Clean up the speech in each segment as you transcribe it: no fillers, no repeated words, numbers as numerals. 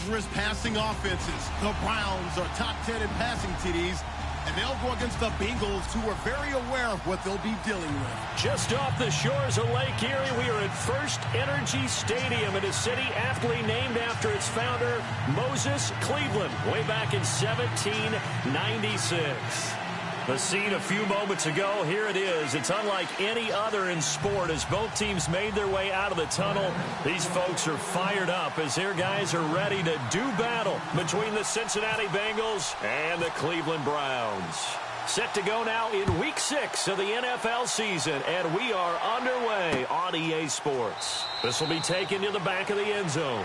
dangerous passing offenses. The Browns are top 10 in passing TDs, and they'll go against the Bengals, who are very aware of what they'll be dealing with. Just off the shores of Lake Erie, we are at First Energy Stadium in a city aptly named after its founder, Moses Cleveland, way back in 1796. The scene a few moments ago, here it is. It's unlike any other in sport as both teams made their way out of the tunnel. These folks are fired up as their guys are ready to do battle between the Cincinnati Bengals and the Cleveland Browns. Set to go now in Week 6 of the NFL season, and we are underway on EA Sports. This will be taken to the back of the end zone.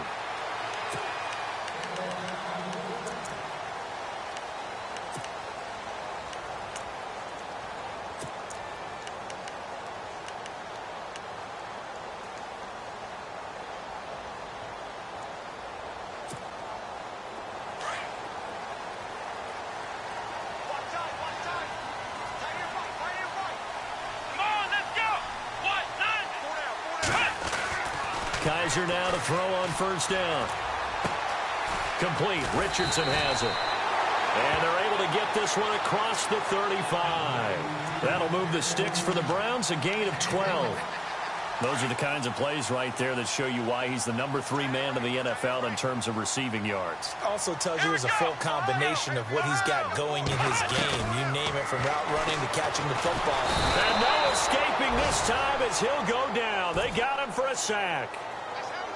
Kaiser now to throw on first down. Complete. Richardson has it. And they're able to get this one across the 35. That'll move the sticks for the Browns, a gain of 12. Those are the kinds of plays right there that show you why he's the number 3 man in the NFL in terms of receiving yards. Also tells you there's a full combination of what he's got going in his game. You name it, from route running to catching the football. And no escaping this time as he'll go down. They got him for a sack.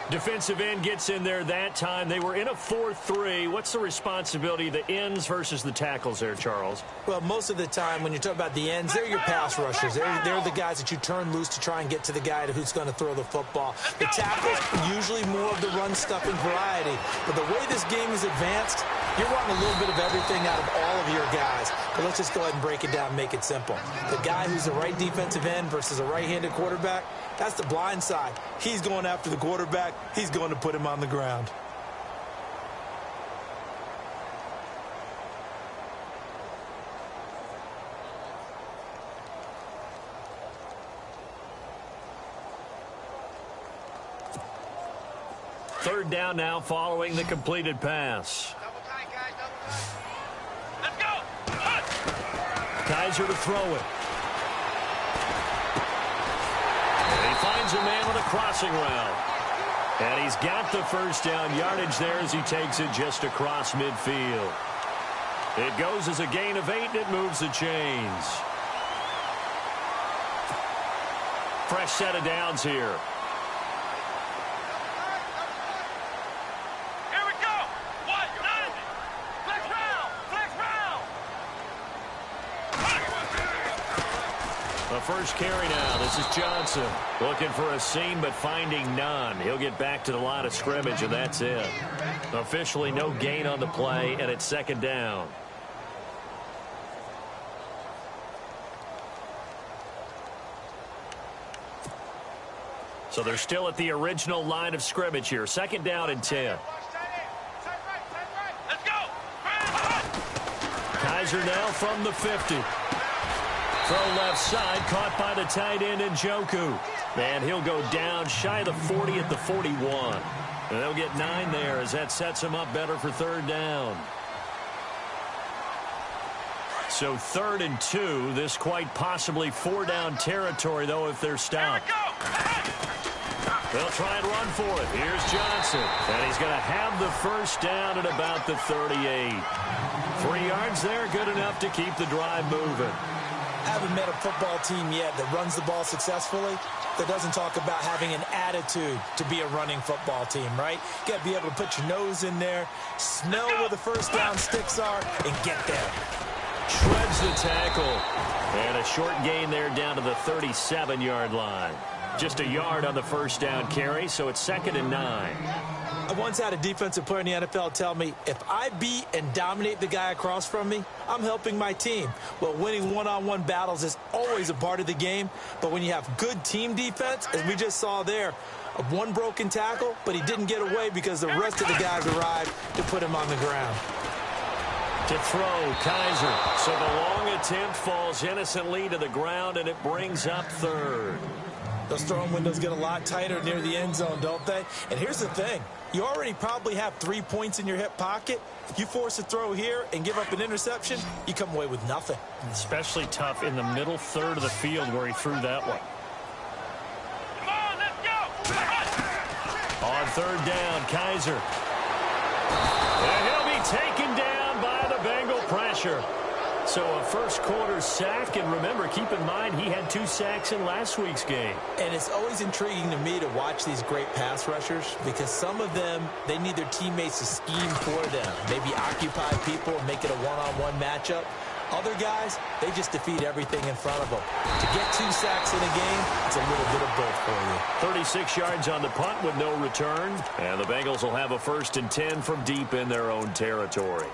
Defensive end gets in there that time. They were in a 4-3. What's the responsibility of the ends versus the tackles there, Charles? Well, most of the time when you talk about the ends, they're your pass rushers. They're the guys that you turn loose to try and get to the guy who's going to throw the football. The tackles, usually more of the run-stuffing variety. But the way this game is advanced, you're wanting a little bit of everything out of all of your guys. But let's just go ahead and break it down and make it simple. The guy who's the right defensive end versus a right-handed quarterback, that's the blind side. He's going after the quarterback. He's going to put him on the ground. Third down now following the completed pass. Let's go. Kaiser to throw it. And he finds a man on a crossing route. And he's got the first down yardage there as he takes it just across midfield. It goes as a gain of 8, and it moves the chains. Fresh set of downs here. Here we go. 190. Flex round. Flex round. The first carry now. This is Johnson. Looking for a seam, but finding none. He'll get back to the line of scrimmage, and that's it. Officially no gain on the play, and it's second down. So they're still at the original line of scrimmage here. Second down and 10. Let's go. Kaiser now from the 50. Throw left side, caught by the tight end Njoku. And he'll go down shy of the 40 at the 41. And they'll get 9 there as that sets him up better for third down. So 3rd and 2. This quite possibly 4-down territory, though, if they're stopped. They'll try and run for it. Here's Johnson. And he's going to have the first down at about the 38. 3 yards there, good enough to keep the drive moving. Haven't met a football team yet that runs the ball successfully that doesn't talk about having an attitude to be a running football team, right? You got to be able to put your nose in there, smell where the first down sticks are, and get there. Shreds the tackle. And a short gain there down to the 37-yard line. Just a yard on the first down carry, so it's 2nd and 9. I once had a defensive player in the NFL tell me, if I beat and dominate the guy across from me, I'm helping my team. Well, winning one-on-one battles is always a part of the game, but when you have good team defense, as we just saw there, one broken tackle, but he didn't get away because the rest of the guys arrived to put him on the ground. To throw, Kaiser. So the long attempt falls innocently to the ground, and it brings up 3rd. Those throwing windows get a lot tighter near the end zone, don't they? And here's the thing. You already probably have 3 points in your hip pocket. You force a throw here and give up an interception, you come away with nothing. Especially tough in the middle third of the field where he threw that one. Come on, let's go. On third down, Kaiser. And he'll be taken down by the Bengal pressure. So a first quarter sack, and remember, keep in mind he had 2 sacks in last week's game. And it's always intriguing to me to watch these great pass rushers because some of them, they need their teammates to scheme for them. Maybe occupy people and make it a one-on-one matchup. Other guys, they just defeat everything in front of them. To get 2 sacks in a game, it's a little bit of both for you. 36 yards on the punt with no return. And the Bengals will have a 1st and 10 from deep in their own territory.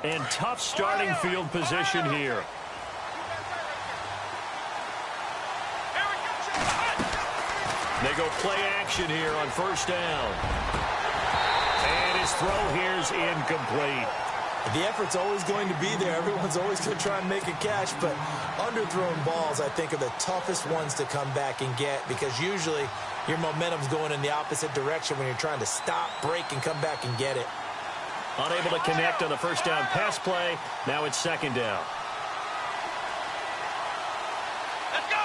And tough starting field position here. They go play action here on 1st down. And his throw here is incomplete. The effort's always going to be there. Everyone's always going to try and make a catch, but underthrown balls, I think, are the toughest ones to come back and get because usually your momentum's going in the opposite direction when you're trying to stop, break, and come back and get it. Unable to connect on the 1st down pass play. Now it's 2nd down. Let's go.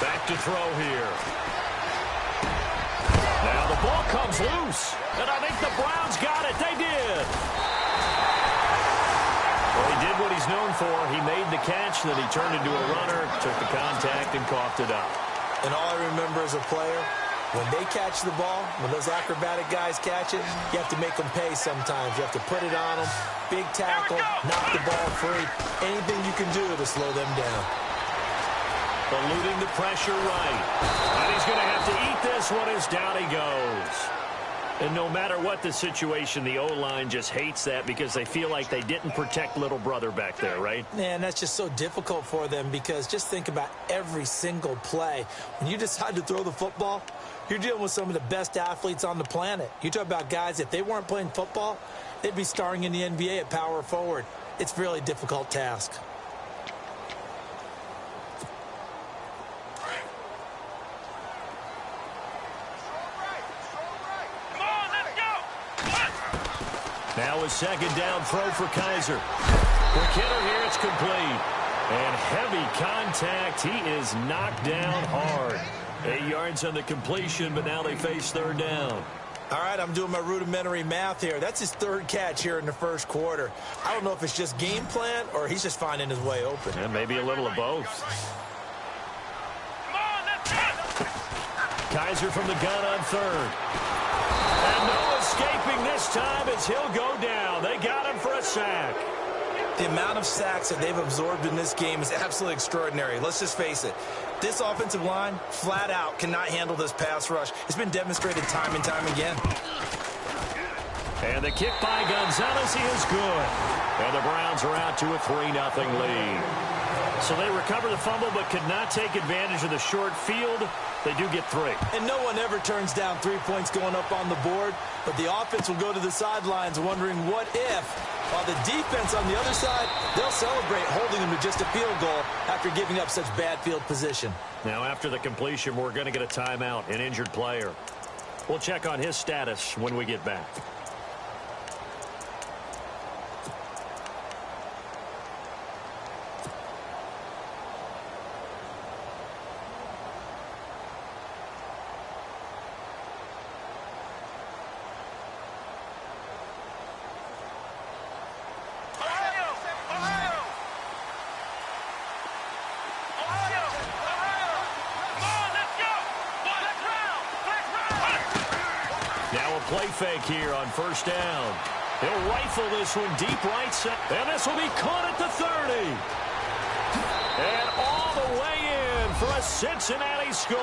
Back to throw here. Now the ball comes loose. And I think the Browns got it. They did. Well, he did what he's known for. He made the catch, then he turned into a runner, took the contact, and coughed it up. And all I remember as a player, when they catch the ball, when those acrobatic guys catch it, you have to make them pay sometimes. You have to put it on them, big tackle, knock the ball free. Anything you can do to slow them down. Eluding the pressure right. And he's going to have to eat this one as down he goes. And no matter what the situation, the O-line just hates that because they feel like they didn't protect little brother back there, right? Man, that's just so difficult for them because just think about every single play. When you decide to throw the football, you're dealing with some of the best athletes on the planet. You talk about guys, if they weren't playing football, they'd be starring in the NBA at power forward. It's a really difficult task. Now a 2nd down throw for Kaiser. For Kidder here, it's complete. And heavy contact. He is knocked down hard. 8 yards on the completion, but now they face 3rd down. All right, I'm doing my rudimentary math here. That's his 3rd catch here in the 1st quarter. I don't know if it's just game plan or he's just finding his way open. And maybe a little of both. Come on, let's go. Kaiser from the gun on 3rd. And no escaping this time as he'll go down. They got him for a sack. The amount of sacks that they've absorbed in this game is absolutely extraordinary. Let's just face it. This offensive line, flat out, cannot handle this pass rush. It's been demonstrated time and time again. And the kick by Gonzalez is good. And the Browns are out to a 3-0 lead. So they recover the fumble but could not take advantage of the short field. They do get 3. And no one ever turns down 3 points going up on the board, but the offense will go to the sidelines wondering what if. While the defense on the other side, they'll celebrate holding them to just a field goal after giving up such bad field position. Now after the completion, we're going to get a timeout, an injured player. We'll check on his status when we get back. Play fake here on 1st down. He'll rifle this one deep right side. And this will be caught at the 30. And all the way in for a Cincinnati score.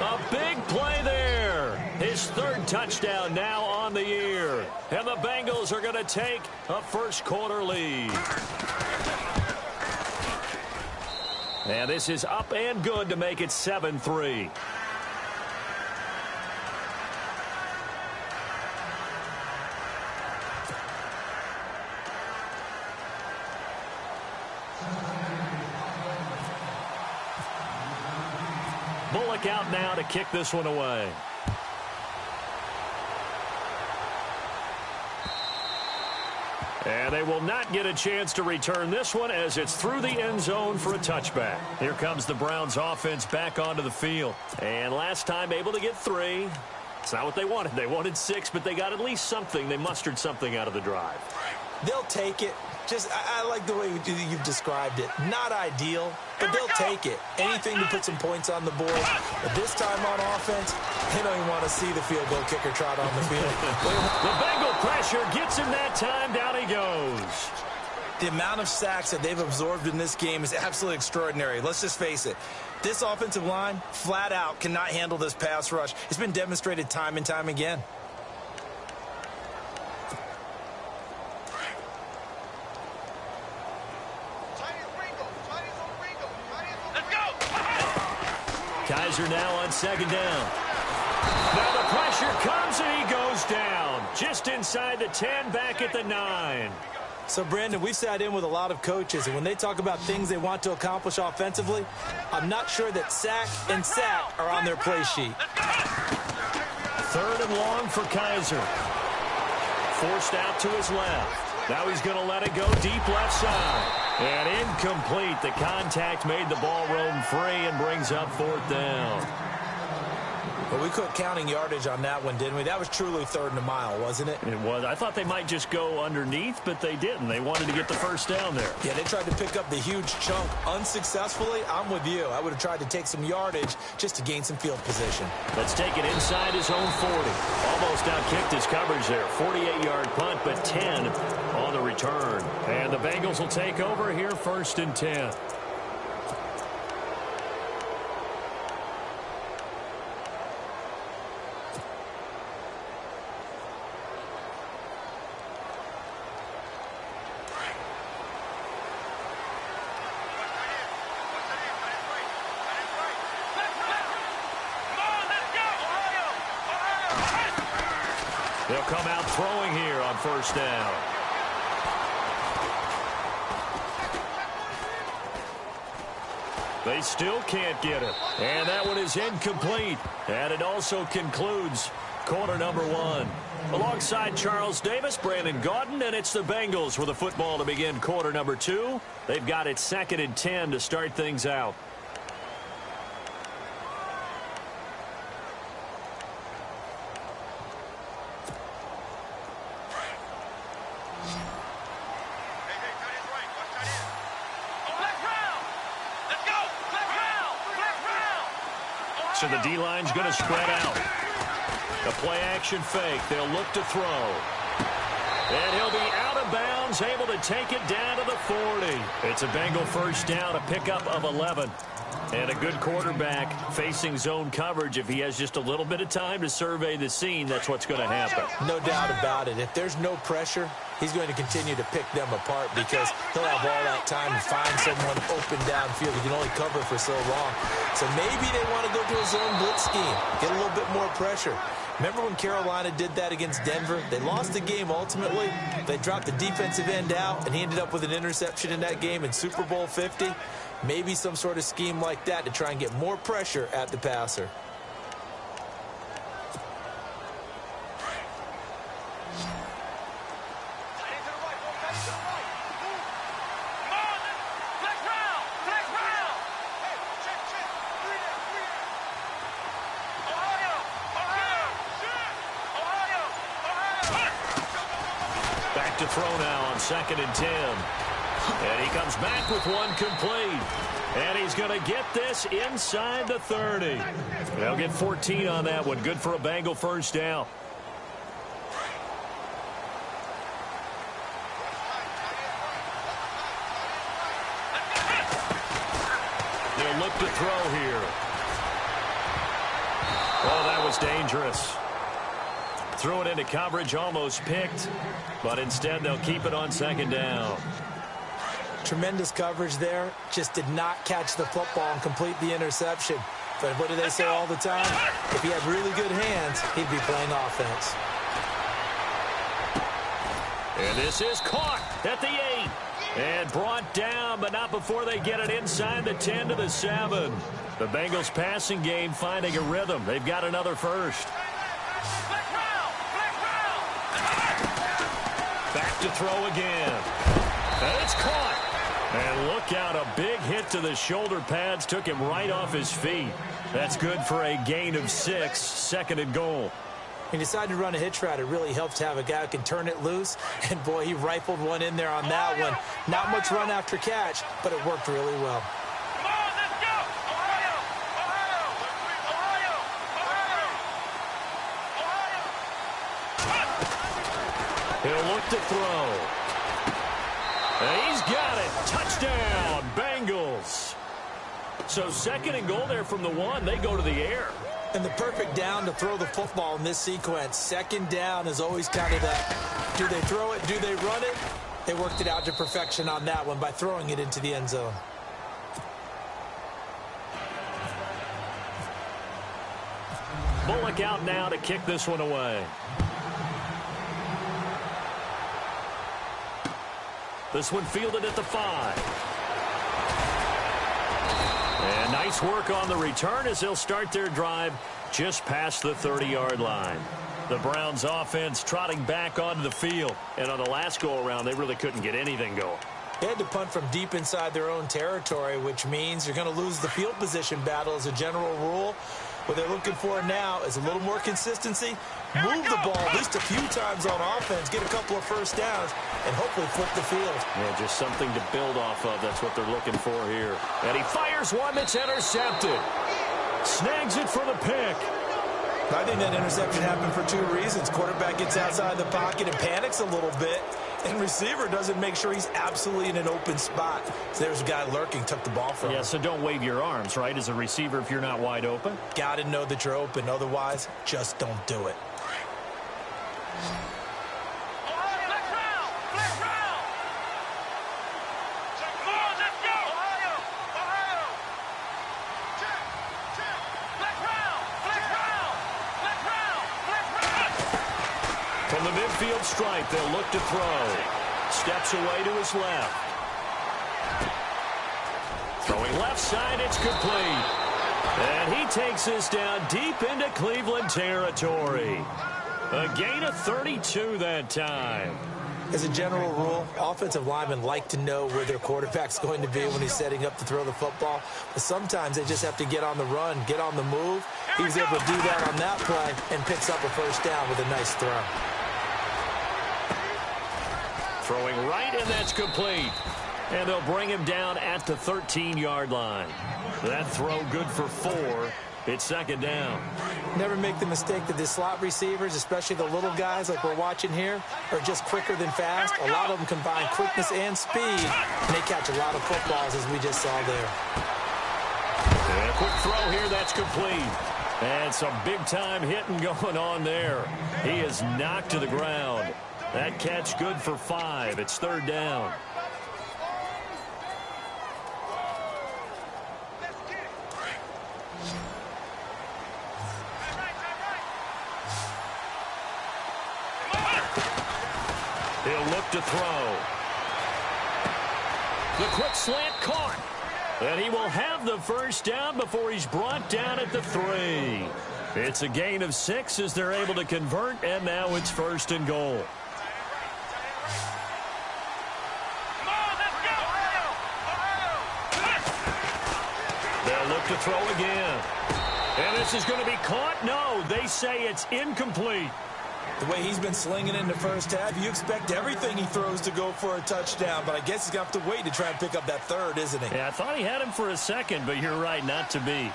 A big play there. His 3rd touchdown now on the year. And the Bengals are going to take a 1st quarter lead. And this is up and good to make it 7-3. look out now to kick this one away. And they will not get a chance to return this one as it's through the end zone for a touchback. Here comes the Browns offense back onto the field. And last time able to get 3. It's not what they wanted. They wanted 6, but they got at least something. They mustered something out of the drive. They'll take it. I like the way you've described it. Not ideal, but they'll take it. Anything to put some points on the board. But this time on offense, they don't even want to see the field goal kicker trot on the field. The Bengal pressure gets him that time. Down he goes. The amount of sacks that they've absorbed in this game is absolutely extraordinary. Let's just face it. This offensive line, flat out, cannot handle this pass rush. It's been demonstrated time and time again. Kaiser now on 2nd down. Now the pressure comes and he goes down. Just inside the 10, back at the 9. So, Brandon, we've sat in with a lot of coaches, and when they talk about things they want to accomplish offensively, I'm not sure that sack and sack are on their play sheet. 3rd and long for Kaiser. Forced out to his left. Now he's going to let it go deep left side. And incomplete. The contact made the ball roam free and brings up 4th down. But we quit counting yardage on that one, didn't we? That was truly 3rd and a mile, wasn't it? It was. I thought they might just go underneath, but they didn't. They wanted to get the 1st down there. Yeah, they tried to pick up the huge chunk unsuccessfully. I'm with you. I would have tried to take some yardage just to gain some field position. Let's take it inside his own 40. Almost outkicked his coverage there. 48-yard punt, but 10 on the return. And the Bengals will take over here 1st and 10. They'll come out throwing here on 1st down. They still can't get it. And that one is incomplete. And it also concludes quarter number 1. Alongside Charles Davis, Brandon Gaudin, and it's the Bengals with a football to begin quarter number 2. They've got it 2nd and 10 to start things out. So the D-line's going to spread out. The play-action fake. They'll look to throw. And he'll be out of bounds, able to take it down to the 40. It's a Bengal 1st down, a pickup of 11. And a good quarterback facing zone coverage. If he has just a little bit of time to survey the scene, that's what's going to happen. No doubt about it. If there's no pressure, he's going to continue to pick them apart because he'll have all that time to find someone open downfield. He can only cover for so long. So maybe they want to go to a zone blitz scheme, get a little bit more pressure. Remember when Carolina did that against Denver? They lost the game ultimately. They dropped the defensive end out, and he ended up with an interception in that game in Super Bowl 50. Maybe some sort of scheme like that to try and get more pressure at the passer. Back to throw now on 2nd and 10. And he comes back with one complete. And he's going to get this inside the 30. They'll get 14 on that one. Good for a Bengal 1st down. They'll look to throw here. Oh, that was dangerous. Threw it into coverage, almost picked. But instead, they'll keep it on 2nd down. Tremendous coverage there. Just did not catch the football and complete the interception. But what do they say all the time? If he had really good hands, he'd be playing offense. And this is caught at the 8. And brought down, but not before they get it inside the 10 to the 7. The Bengals passing game finding a rhythm. They've got another first. Back to throw again. And it's caught. And look out, a big hit to the shoulder pads took him right off his feet. That's good for a gain of 6, 2nd and goal. He decided to run a hitch route. It really helps to have a guy who can turn it loose. And, boy, he rifled one in there on that one. Not much run after catch, but it worked really well. Come on, let's go! Ohio! Ohio! Ohio! Ohio! He'll look to throw. And he's got it. Touchdown, Bengals. So 2nd and goal there from the 1. They go to the air. And the perfect down to throw the football in this sequence. 2nd down is always kind of that, do they throw it, do they run it? They worked it out to perfection on that one by throwing it into the end zone. Bullock out now to kick this one away. This one fielded at the 5. And nice work on the return as they'll start their drive just past the 30-yard line. The Browns offense trotting back onto the field. And on the last go-around, they really couldn't get anything going. They had to punt from deep inside their own territory, which means you're going to lose the field position battle as a general rule. What they're looking for now is a little more consistency, move the ball at least a few times on offense, get a couple of first downs, and hopefully flip the field. Yeah, just something to build off of. That's what they're looking for here. And he fires one that's intercepted. Snags it for the pick. I think that interception happened for 2 reasons. Quarterback gets outside the pocket and panics a little bit, and receiver doesn't make sure he's absolutely in an open spot. So there's a guy lurking, took the ball from him. Yeah, so don't wave your arms, right, as a receiver if you're not wide open. Got to know that you're open. Otherwise, just don't do it. From the midfield stripe, they'll look to throw. Steps away to his left. Throwing left side, it's complete. And he takes this down deep into Cleveland territory. A gain of 32 that time. As a general rule, offensive linemen like to know where their quarterback's going to be when he's setting up to throw the football. But sometimes they just have to get on the run, get on the move. He was able to do that on that play and picks up a first down with a nice throw. Throwing right, and that's complete. And they'll bring him down at the 13-yard line. That throw good for 4. It's 2nd down. Never make the mistake that the slot receivers, especially the little guys like we're watching here, are just quicker than fast. A lot of them combine quickness and speed, and they catch a lot of footballs, as we just saw there. And a quick throw here, that's complete. And some big-time hitting going on there. He is knocked to the ground. That catch good for 5. It's 3rd down. He'll look to throw. The quick slant caught. And he will have the first down before he's brought down at the 3. It's a gain of 6 as they're able to convert, and now it's 1st and goal. They'll look to throw again. And this is going to be caught. No, they say it's incomplete. The way he's been slinging in the first half, you expect everything he throws to go for a touchdown, but I guess he's going to have to wait to try and pick up that 3rd, isn't he? Yeah, I thought he had him for a second, but you're right, not to be.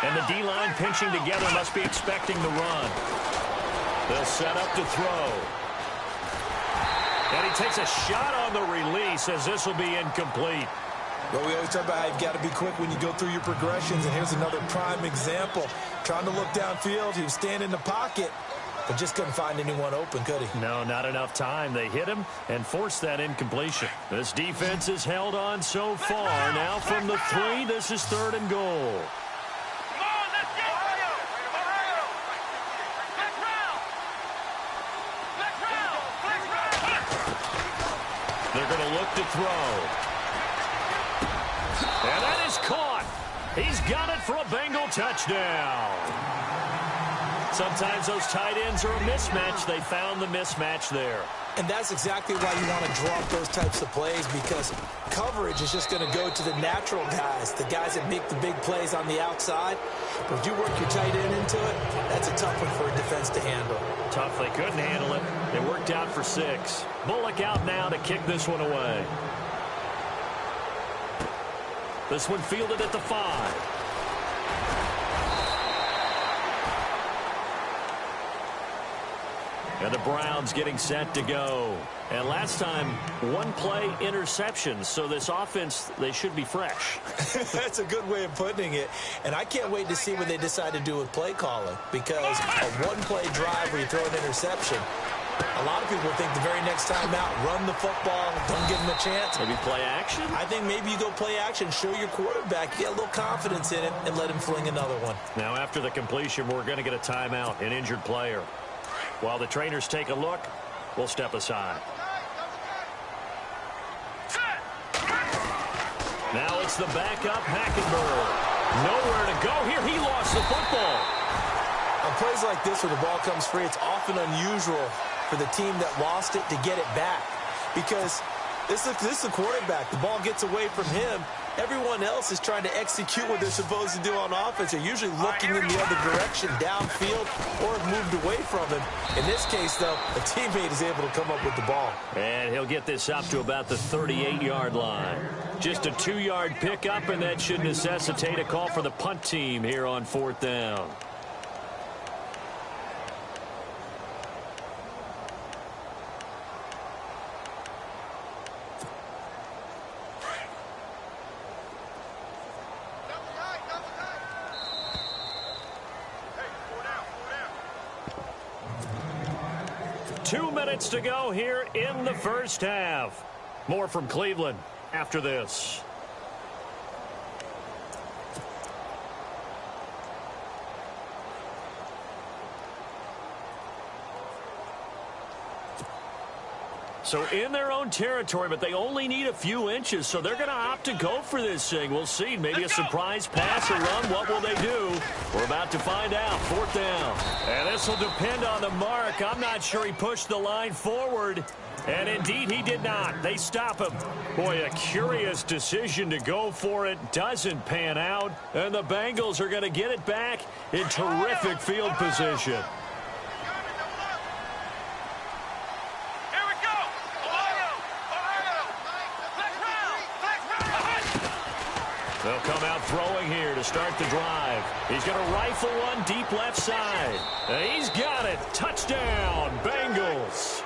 And the D-line pinching together must be expecting the run. They'll set up to throw. And he takes a shot on the release as this will be incomplete. Well, we always talk about how you've got to be quick when you go through your progressions, and here's another prime example. Trying to look downfield, he was standing in the pocket, but just couldn't find anyone open, could he? No, not enough time. They hit him and forced that incompletion. This defense has held on so far. Now from the 3, this is 3rd and goal. They're going to look to throw. And that is caught. He's got it for a Bengal touchdown. Sometimes those tight ends are a mismatch. They found the mismatch there. And that's exactly why you want to draw up those types of plays, because coverage is just going to go to the natural guys, the guys that make the big plays on the outside. But if you work your tight end into it, that's a tough one for a defense to handle. Tough. They couldn't handle it. They worked out for 6. Bullock out now to kick this one away. This one fielded at the 5. And the Browns getting set to go. And last time, 1 play interception. So this offense, they should be fresh. That's a good way of putting it. And I can't wait to see what they decide to do with play calling. Because a 1-play drive where you throw an interception, a lot of people think the very next time out, run the football, don't give them a chance. Maybe play action? I think maybe you go play action, show your quarterback, get a little confidence in it, and let him fling another one. Now after the completion, we're going to get a timeout, an injured player. While the trainers take a look, we'll step aside. Now it's the backup, Hackenberg. Nowhere to go here. He lost the football. On plays like this where the ball comes free, it's often unusual for the team that lost it to get it back. Because this is the quarterback. The ball gets away from him. Everyone else is trying to execute what they're supposed to do on offense. They're usually looking in the other direction, downfield, or have moved away from him. In this case, though, a teammate is able to come up with the ball. And he'll get this up to about the 38-yard line. Just a 2-yard pickup, and that should necessitate a call for the punt team here on 4th down. To go here in the first half. More from Cleveland after this. So in their own territory, but they only need a few inches, so they're going to opt to go for this thing. We'll see. Maybe a surprise pass or run. What will they do? We're about to find out. 4th down. And this will depend on the mark. I'm not sure he pushed the line forward. And indeed, he did not. They stop him. Boy, a curious decision to go for it. Doesn't pan out. And the Bengals are going to get it back in terrific field position. They'll come out throwing here to start the drive. He's going to rifle one deep left side. And he's got it. Touchdown, Bengals.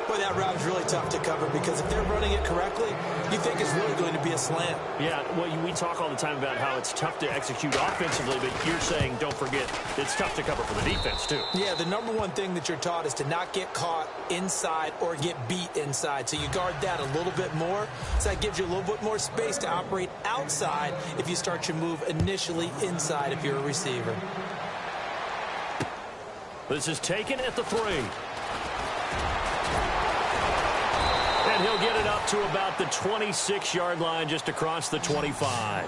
Boy, that route is really tough to cover because if they're running it correctly, you think it's really going to be a slant. Yeah, well, we talk all the time about how it's tough to execute offensively, but you're saying, don't forget, it's tough to cover for the defense, too. Yeah, the number one thing that you're taught is to not get caught inside or get beat inside. So you guard that a little bit more. So that gives you a little bit more space to operate outside if you start your move initially inside if you're a receiver. This is taken at the 3. And he'll get it up to about the 26-yard line, just across the 25.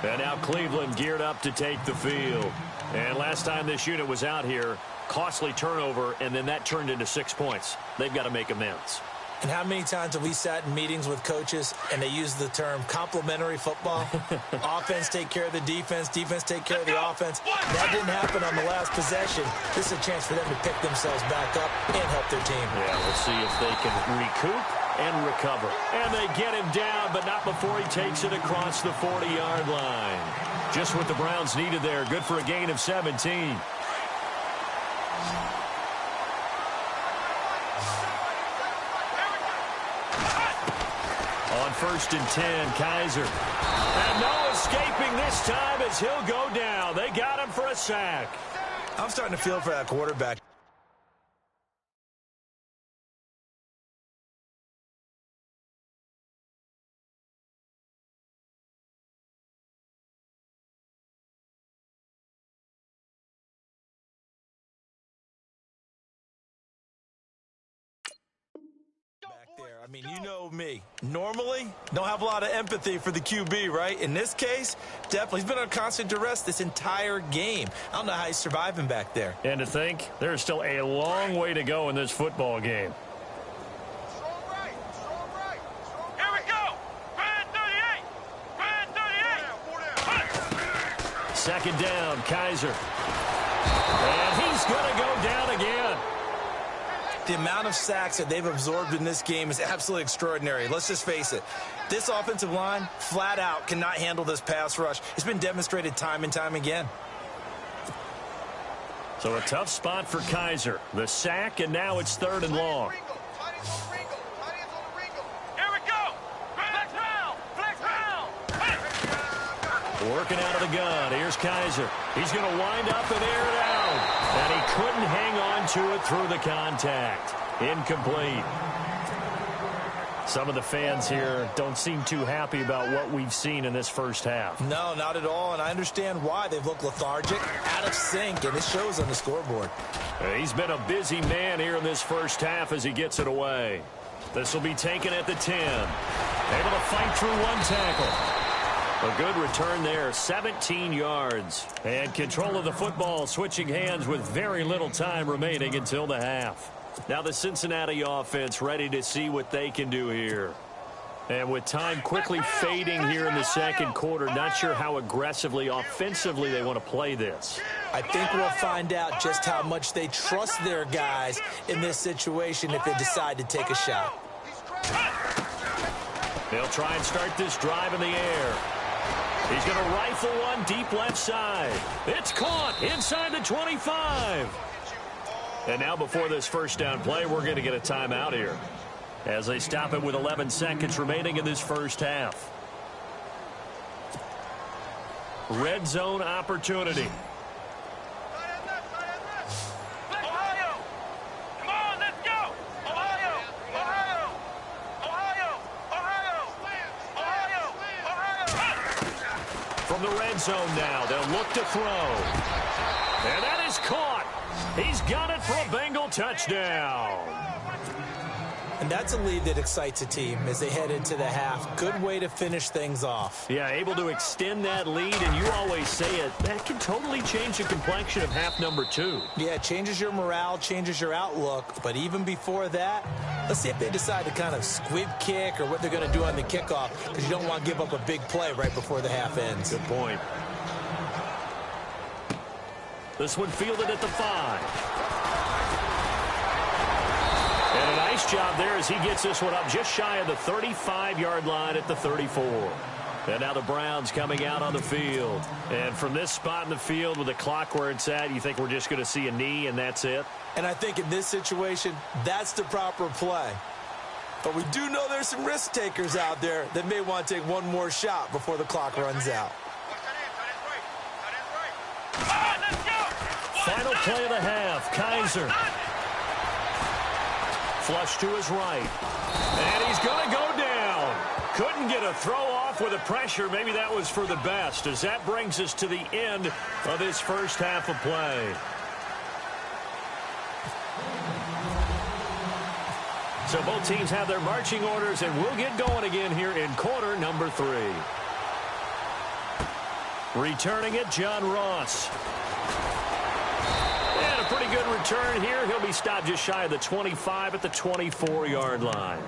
And now Cleveland geared up to take the field. And last time this unit was out here, costly turnover, and then that turned into 6 points. They've got to make amends. And how many times have we sat in meetings with coaches and they use the term complementary football? Offense take care of the defense, defense take care of the offense. That didn't happen on the last possession. This is a chance for them to pick themselves back up and help their team. Yeah, we'll see if they can recoup and recover. And they get him down, but not before he takes it across the 40-yard line. Just what the Browns needed there. Good for a gain of 17. On 1st and 10, Kaiser. And no escaping this time as he'll go down. They got him for a sack. I'm starting to feel for that quarterback. there. I mean, you know me. Normally, don't have a lot of empathy for the QB, right? In this case, definitely. He's been on constant duress this entire game. I don't know how he's surviving back there. And to think, there's still a long way to go in this football game. Here we go. Brand 38. Brand 38. Second down, Kaiser. And he's going to go down again. The amount of sacks that they've absorbed in this game is absolutely extraordinary. Let's just face it. This offensive line, flat out, cannot handle this pass rush. It's been demonstrated time and time again. So a tough spot for Kaiser. The sack, and now it's 3rd and long. Here we go. Flex round. Flex round. Working out of the gun. Here's Kaiser. He's going to wind up and air it out. And he couldn't hang on to it through the contact. Incomplete. Some of the fans here don't seem too happy about what we've seen in this first half. No, not at all, and I understand why. They've looked lethargic, out of sync, and it shows on the scoreboard. He's been a busy man here in this first half as he gets it away. This will be taken at the 10. Able to fight through one tackle. A good return there, 17 yards. And control of the football, switching hands with very little time remaining until the half. Now the Cincinnati offense ready to see what they can do here. And with time quickly fading here in the second quarter, not sure how aggressively, offensively they want to play this. I think we'll find out just how much they trust their guys in this situation if they decide to take a shot. They'll try and start this drive in the air. He's going to rifle one deep left side. It's caught inside the 25. And now before this first down play, we're going to get a timeout here as they stop it with 11 seconds remaining in this first half. Red zone opportunity. Ohio. Come on, let's go. Ohio. Ohio. Ohio. Ohio. Ohio. Ohio. From the red zone now, they'll look to throw. And that is caught. He's got it for a Bengal touchdown. And that's a lead that excites a team as they head into the half. Good way to finish things off. Yeah, able to extend that lead, and you always say it, that can totally change the complexion of half number 2. Yeah, it changes your morale, changes your outlook. But even before that, let's see if they decide to kind of squib kick or what they're going to do on the kickoff, because you don't want to give up a big play right before the half ends. Good point. This one fielded at the 5. And a nice job there as he gets this one up just shy of the 35-yard line at the 34. And now the Browns coming out on the field. And from this spot in the field with the clock where it's at, you think we're just going to see a knee and that's it? And I think in this situation, that's the proper play. But we do know there's some risk takers out there that may want to take one more shot before the clock runs out. Final play of the half, Kaiser. Flush to his right. And he's going to go down. Couldn't get a throw off with the pressure. Maybe that was for the best, as that brings us to the end of this first half of play. So both teams have their marching orders, and we'll get going again here in quarter number 3. Returning it, John Ross. And a pretty good return here. He'll be stopped just shy of the 25 at the 24-yard line.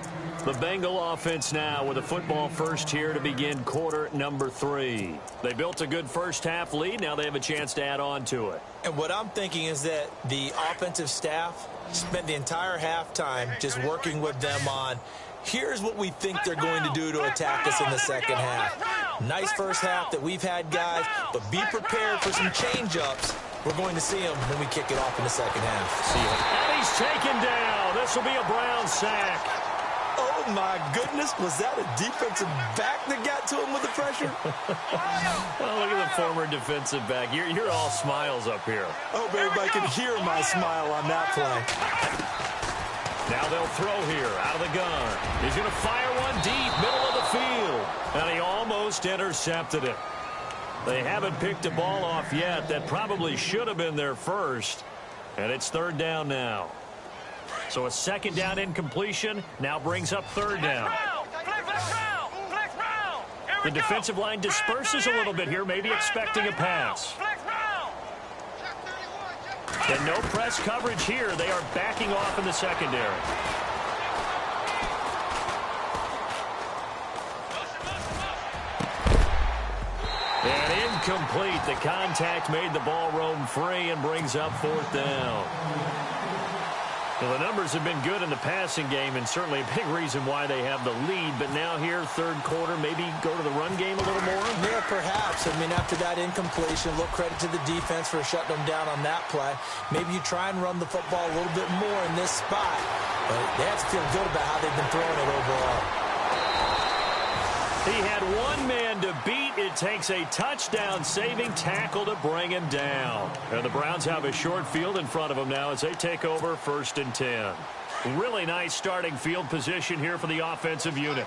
The Bengal offense now with a football first here to begin quarter number 3. They built a good first half lead. Now they have a chance to add on to it. And what I'm thinking is that the offensive staff spent the entire halftime just working with them on, here's what we think they're going to do to attack us in the second half. Nice first half that we've had, guys, but be prepared for some change-ups. We're going to see them when we kick it off in the second half. See you. And he's taken down. This will be a Brown sack. Oh, my goodness. Was that a defensive back that got to him with the pressure? Well, look at the former defensive back. You're all smiles up here. I hope everybody can hear my smile on that play. Now they'll throw here out of the gun. He's going to fire one deep, middle of the field. And he almost intercepted it. They haven't picked a ball off yet. That probably should have been their first. And it's third down now. So a second down incompletion now brings up third down. The defensive line disperses a little bit here, maybe expecting a pass. And no press coverage here. They are backing off in the secondary. And incomplete. The contact made the ball roam free and brings up fourth down. Well, the numbers have been good in the passing game and certainly a big reason why they have the lead. But now here, third quarter, maybe go to the run game a little more? Yeah, perhaps. I mean, after that incompletion, a little credit to the defense for shutting them down on that play. Maybe you try and run the football a little bit more in this spot. But they have to feel good about how they've been throwing it overall. He had one man to beat. It takes a touchdown-saving tackle to bring him down. And the Browns have a short field in front of them now as they take over 1st and 10. Really nice starting field position here for the offensive unit.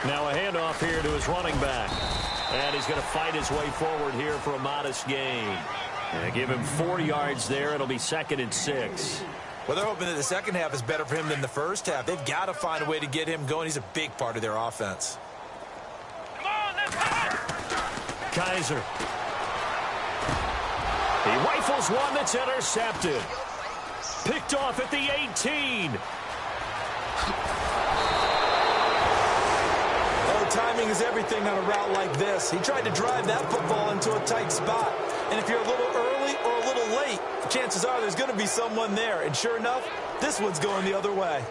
Now a handoff here to his running back. And he's going to fight his way forward here for a modest gain. And give him 4 yards there. It'll be 2nd and 6. Well, they're hoping that the second half is better for him than the first half. They've got to find a way to get him going. He's a big part of their offense. Come on, let's go! Kaiser. He rifles one that's intercepted. Picked off at the 18. Oh, timing is everything on a route like this. He tried to drive that football into a tight spot. And if you're a little early or a little late, chances are there's going to be someone there. And sure enough, this one's going the other way.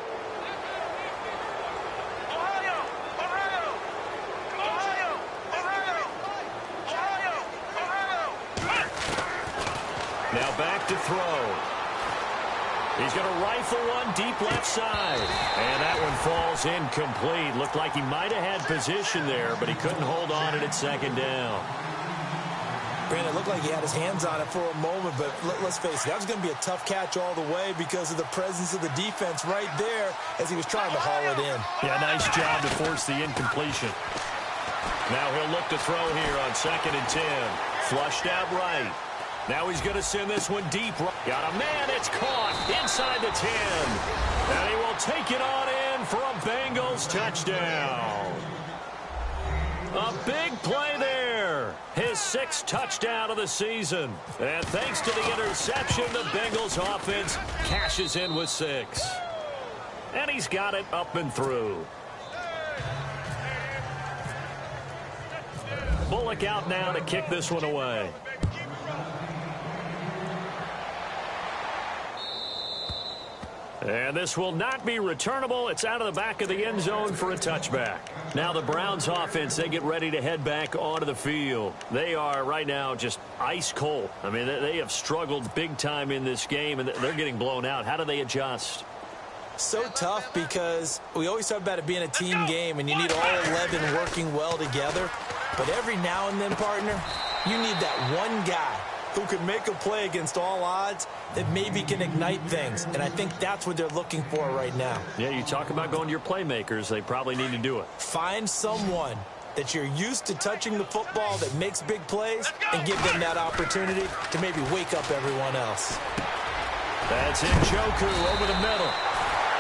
Now back to throw. He's going to rifle one deep left side. And that one falls incomplete. Looked like he might have had position there, but he couldn't hold on it at 2nd down. Brandon, it looked like he had his hands on it for a moment, but let's face it, that was going to be a tough catch all the way because of the presence of the defense right there as he was trying to haul it in. Yeah, nice job to force the incompletion. Now he'll look to throw here on 2nd and 10. Flushed out right. Now he's going to send this one deep. Got a man, it's caught inside the 10. And he will take it on in for a Bengals touchdown. A big play there. His 6th touchdown of the season. And thanks to the interception, the Bengals offense cashes in with 6. And he's got it up and through. Bullock out now to kick this one away. And this will not be returnable. It's out of the back of the end zone for a touchback. Now the Browns offense, they get ready to head back onto the field. They are right now just ice cold. I mean, they have struggled big time in this game, and they're getting blown out. How do they adjust? So tough because we always talk about it being a team game, and you need all 11 working well together. But every now and then, partner, you need that one guy who can make a play against all odds that maybe can ignite things. And I think that's what they're looking for right now. Yeah, you talk about going to your playmakers. They probably need to do it. Find someone that you're used to touching the football that makes big plays and give them that opportunity to maybe wake up everyone else. That's Njoku over the middle.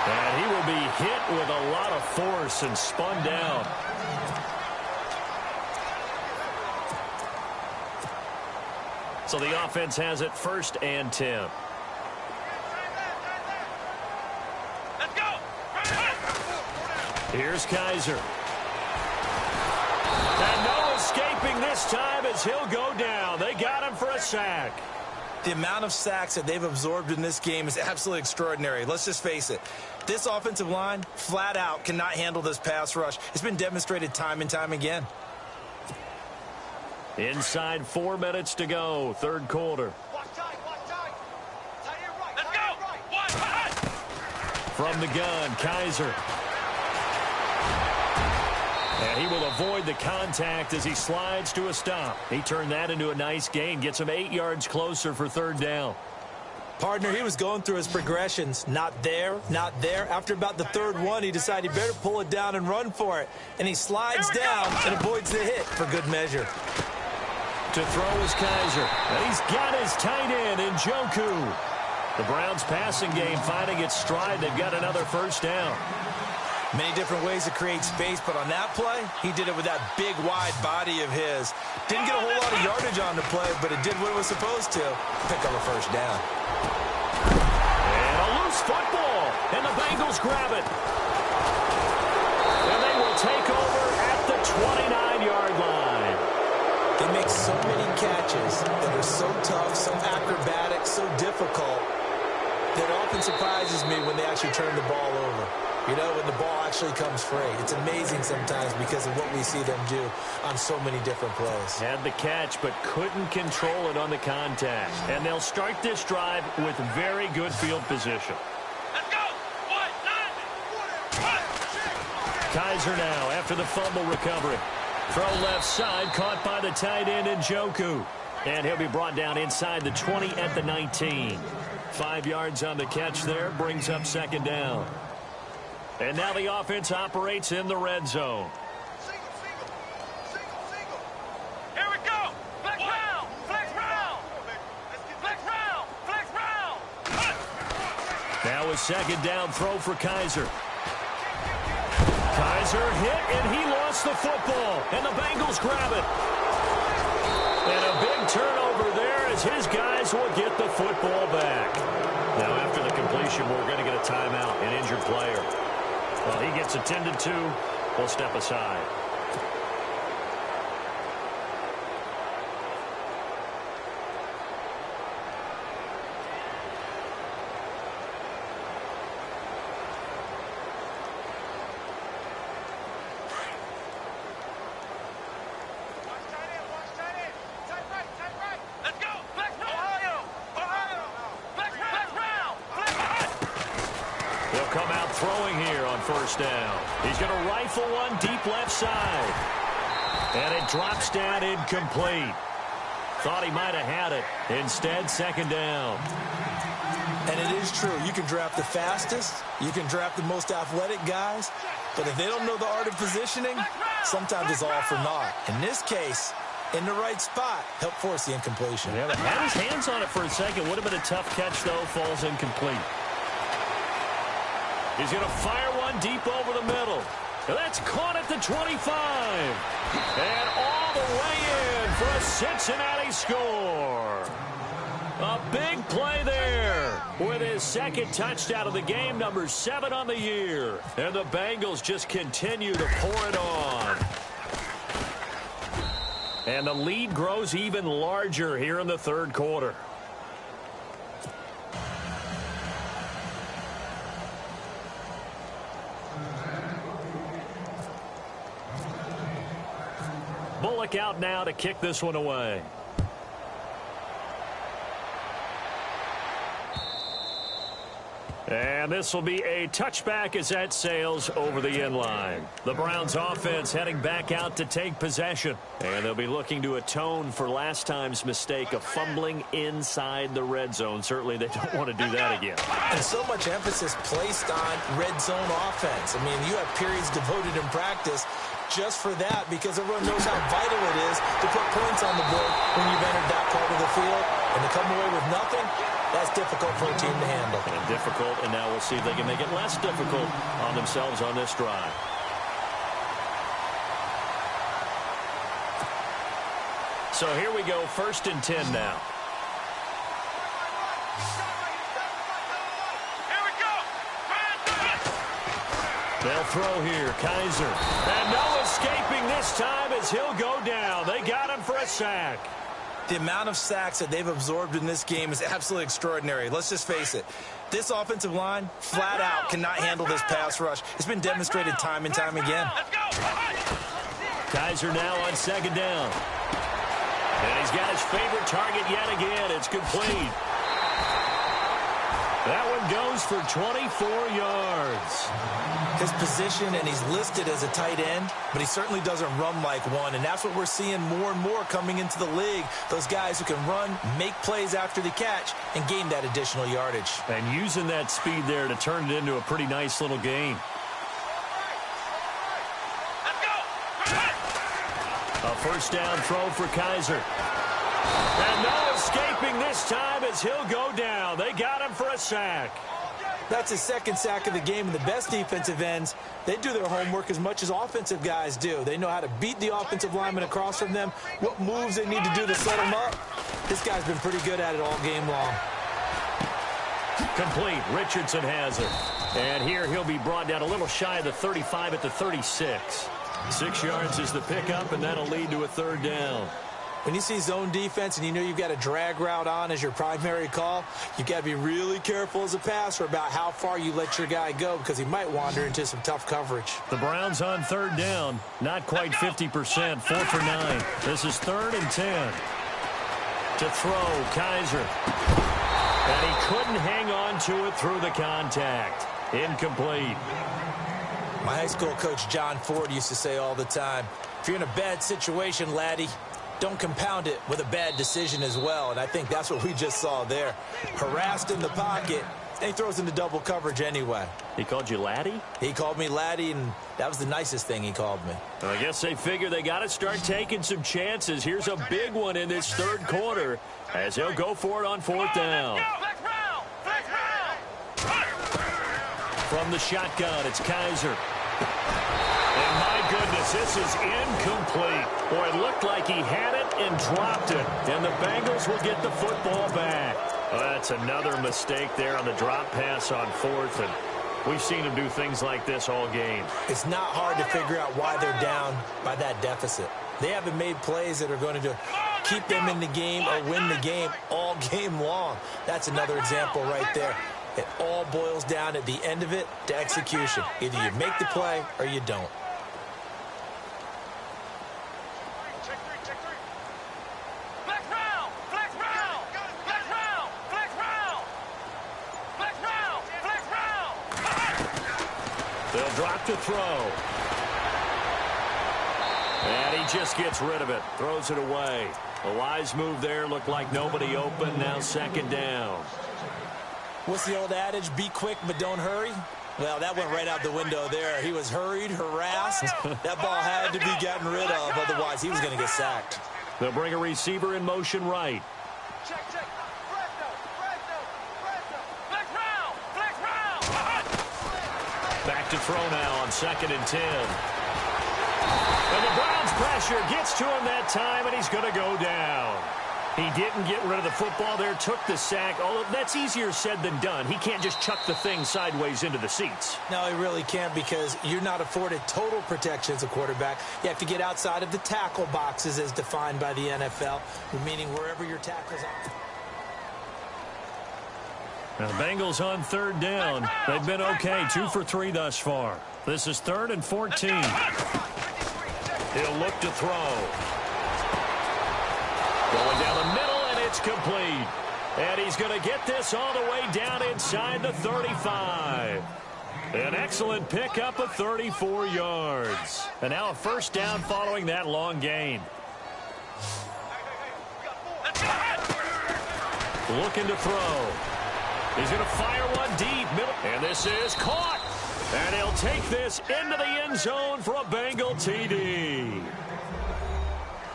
And he will be hit with a lot of force and spun down. So the offense has it 1st and 10. Let's go! Here's Kaiser. And no escaping this time as he'll go down. They got him for a sack. The amount of sacks that they've absorbed in this game is absolutely extraordinary. Let's just face it. This offensive line, flat out, cannot handle this pass rush. It's been demonstrated time and time again. Inside 4 minutes to go, 3rd quarter. Let's go! From the gun, Kaiser. And he will avoid the contact as he slides to a stop. He turned that into a nice gain, gets him 8 yards closer for 3rd down. Partner, he was going through his progressions. Not there, not there. After about the 3rd one, he decided he better pull it down and run for it. And he slides down and avoids the hit for good measure. To throw is Kaiser. And he's got his tight end in Modrewgnu. The Browns' passing game finding its stride. They've got another first down. Many different ways to create space, but on that play, he did it with that big, wide body of his. Didn't get a whole lot of yardage on the play, but it did what it was supposed to. Pick up a first down. And a loose football, and the Bengals grab it. And they will take over at the 29-yard line. They make so many catches that are so tough, so acrobatic, so difficult, that it often surprises me when they actually turn the ball over. You know, when the ball actually comes free. It's amazing sometimes because of what we see them do on so many different plays. Had the catch, but couldn't control it on the contact. And they'll start this drive with very good field position. Let's go. 1-9. Kaiser now after the fumble recovery. Throw left side, caught by the tight end in Modrewgnu. And he'll be brought down inside the 20 at the 19. 5 yards on the catch there, brings up second down. And now the offense operates in the red zone. Here we go. Flex round. Flex round. Flex round. Flex round. Now a second down throw for Kaiser. Kaiser hit, and he lost the football. And the Bengals grab it. And a big turnover there as his guys will get the football back. Now after the completion, we're going to get a timeout, an injured player. Well, he gets attended to. We'll step aside. Let's go. Flex Ohio. Flex round. Flex round. He'll come out throwing here on first down. He's going to rifle one deep left side. And it drops down incomplete. Thought he might have had it. Instead, second down. And it is true. You can draft the fastest. You can draft the most athletic guys. But if they don't know the art of positioning, sometimes it's all for naught. In this case, in the right spot, help force the incompletion. Yeah, but had his hands on it for a second. Would have been a tough catch, though. Falls incomplete. He's going to fire one deep over the middle. That's caught at the 25. And all the way in for a Cincinnati score. A big play there with his second touchdown of the game, number 7 on the year. And the Bengals just continue to pour it on. And the lead grows even larger here in the third quarter. Bullock out now to kick this one away. And this will be a touchback as that sails over the end line. The Browns offense heading back out to take possession. And they'll be looking to atone for last time's mistake of fumbling inside the red zone. Certainly they don't want to do that again. And so much emphasis placed on red zone offense. I mean, you have periods devoted in practice just for that because everyone knows how vital it is to put points on the board when you've entered that part of the field. And to come away with nothing, that's difficult for a team to handle. And difficult, and now we'll see if they can make it less difficult on themselves on this drive. So here we go, 1st and 10 now. Here we go. They'll throw here, Kaiser. And no escaping this time as he'll go down. They got him for a sack. The amount of sacks that they've absorbed in this game is absolutely extraordinary. Let's just face it. This offensive line, flat out, cannot handle this pass rush. It's been demonstrated time and time again. Let's go. Kaiser now on second down. And he's got his favorite target yet again. It's complete. That one goes for 24 yards. His position, and he's listed as a tight end, but he certainly doesn't run like one, and that's what we're seeing more and more coming into the league. Those guys who can run, make plays after the catch, and gain that additional yardage. And using that speed there to turn it into a pretty nice little gain. Let's go. A first down throw for Kaiser. And no escaping this time as he'll go down. They got him for a sack. That's his second sack of the game, and the best defensive ends, they do their homework as much as offensive guys do. They know how to beat the offensive lineman across from them, what moves they need to do to set them up. This guy's been pretty good at it all game long. Complete. Richardson has it. And here he'll be brought down a little shy of the 35 at the 36. 6 yards is the pickup, and that'll lead to a third down. When you see zone defense and you know you've got a drag route on as your primary call, you've got to be really careful as a passer about how far you let your guy go because he might wander into some tough coverage. The Browns on third down. Not quite 50%. 4 for 9. This is 3rd and 10. To throw, Kaiser. And he couldn't hang on to it through the contact. Incomplete. My high school coach, John Ford, used to say all the time, if you're in a bad situation, laddie, don't compound it with a bad decision as well. And I think that's what we just saw there. Harassed in the pocket, and he throws into double coverage anyway. He called you laddie? He called me laddie, and that was the nicest thing he called me. I guess they figure they got to start taking some chances. Here's a big one in this third quarter as he'll go for it on 4th down. From the shotgun, it's Kaiser. And my goodness, this is incomplete. Boy, it looked like he had it and dropped it. And the Bengals will get the football back. Well, that's another mistake there on the drop pass on 4th. And we've seen him do things like this all game. It's not hard to figure out why they're down by that deficit. They haven't made plays that are going to keep them in the game or win the game all game long. That's another example right there. It all boils down at the end of it to execution. Either you make the play or you don't. They'll drop to throw. And he just gets rid of it. Throws it away. A wise move there. Looked like nobody open. Now 2nd down. What's the old adage? Be quick, but don't hurry. Well, that went right out the window there. He was hurried, harassed. That ball had to be gotten rid of. Otherwise, he was going to get sacked. They'll bring a receiver in motion right. Check. Flex round. Back to throw now on 2nd and 10. And the Browns pressure gets to him that time, and he's going to go down. He didn't get rid of the football there, took the sack. Although that's easier said than done. He can't just chuck the thing sideways into the seats. No, he really can't because you're not afforded total protection as a quarterback. You have to get outside of the tackle boxes as defined by the NFL, meaning wherever your tackles are. Now the Bengals on 3rd down. They've been okay, 2 for 3 thus far. This is 3rd and 14. He'll look to throw. Going down the middle, and it's complete. And he's going to get this all the way down inside the 35. An excellent pickup of 34 yards. And now a 1st down following that long gain. Looking to throw. He's going to fire one deep. Middle. And this is caught. And he'll take this into the end zone for a Bengal TD.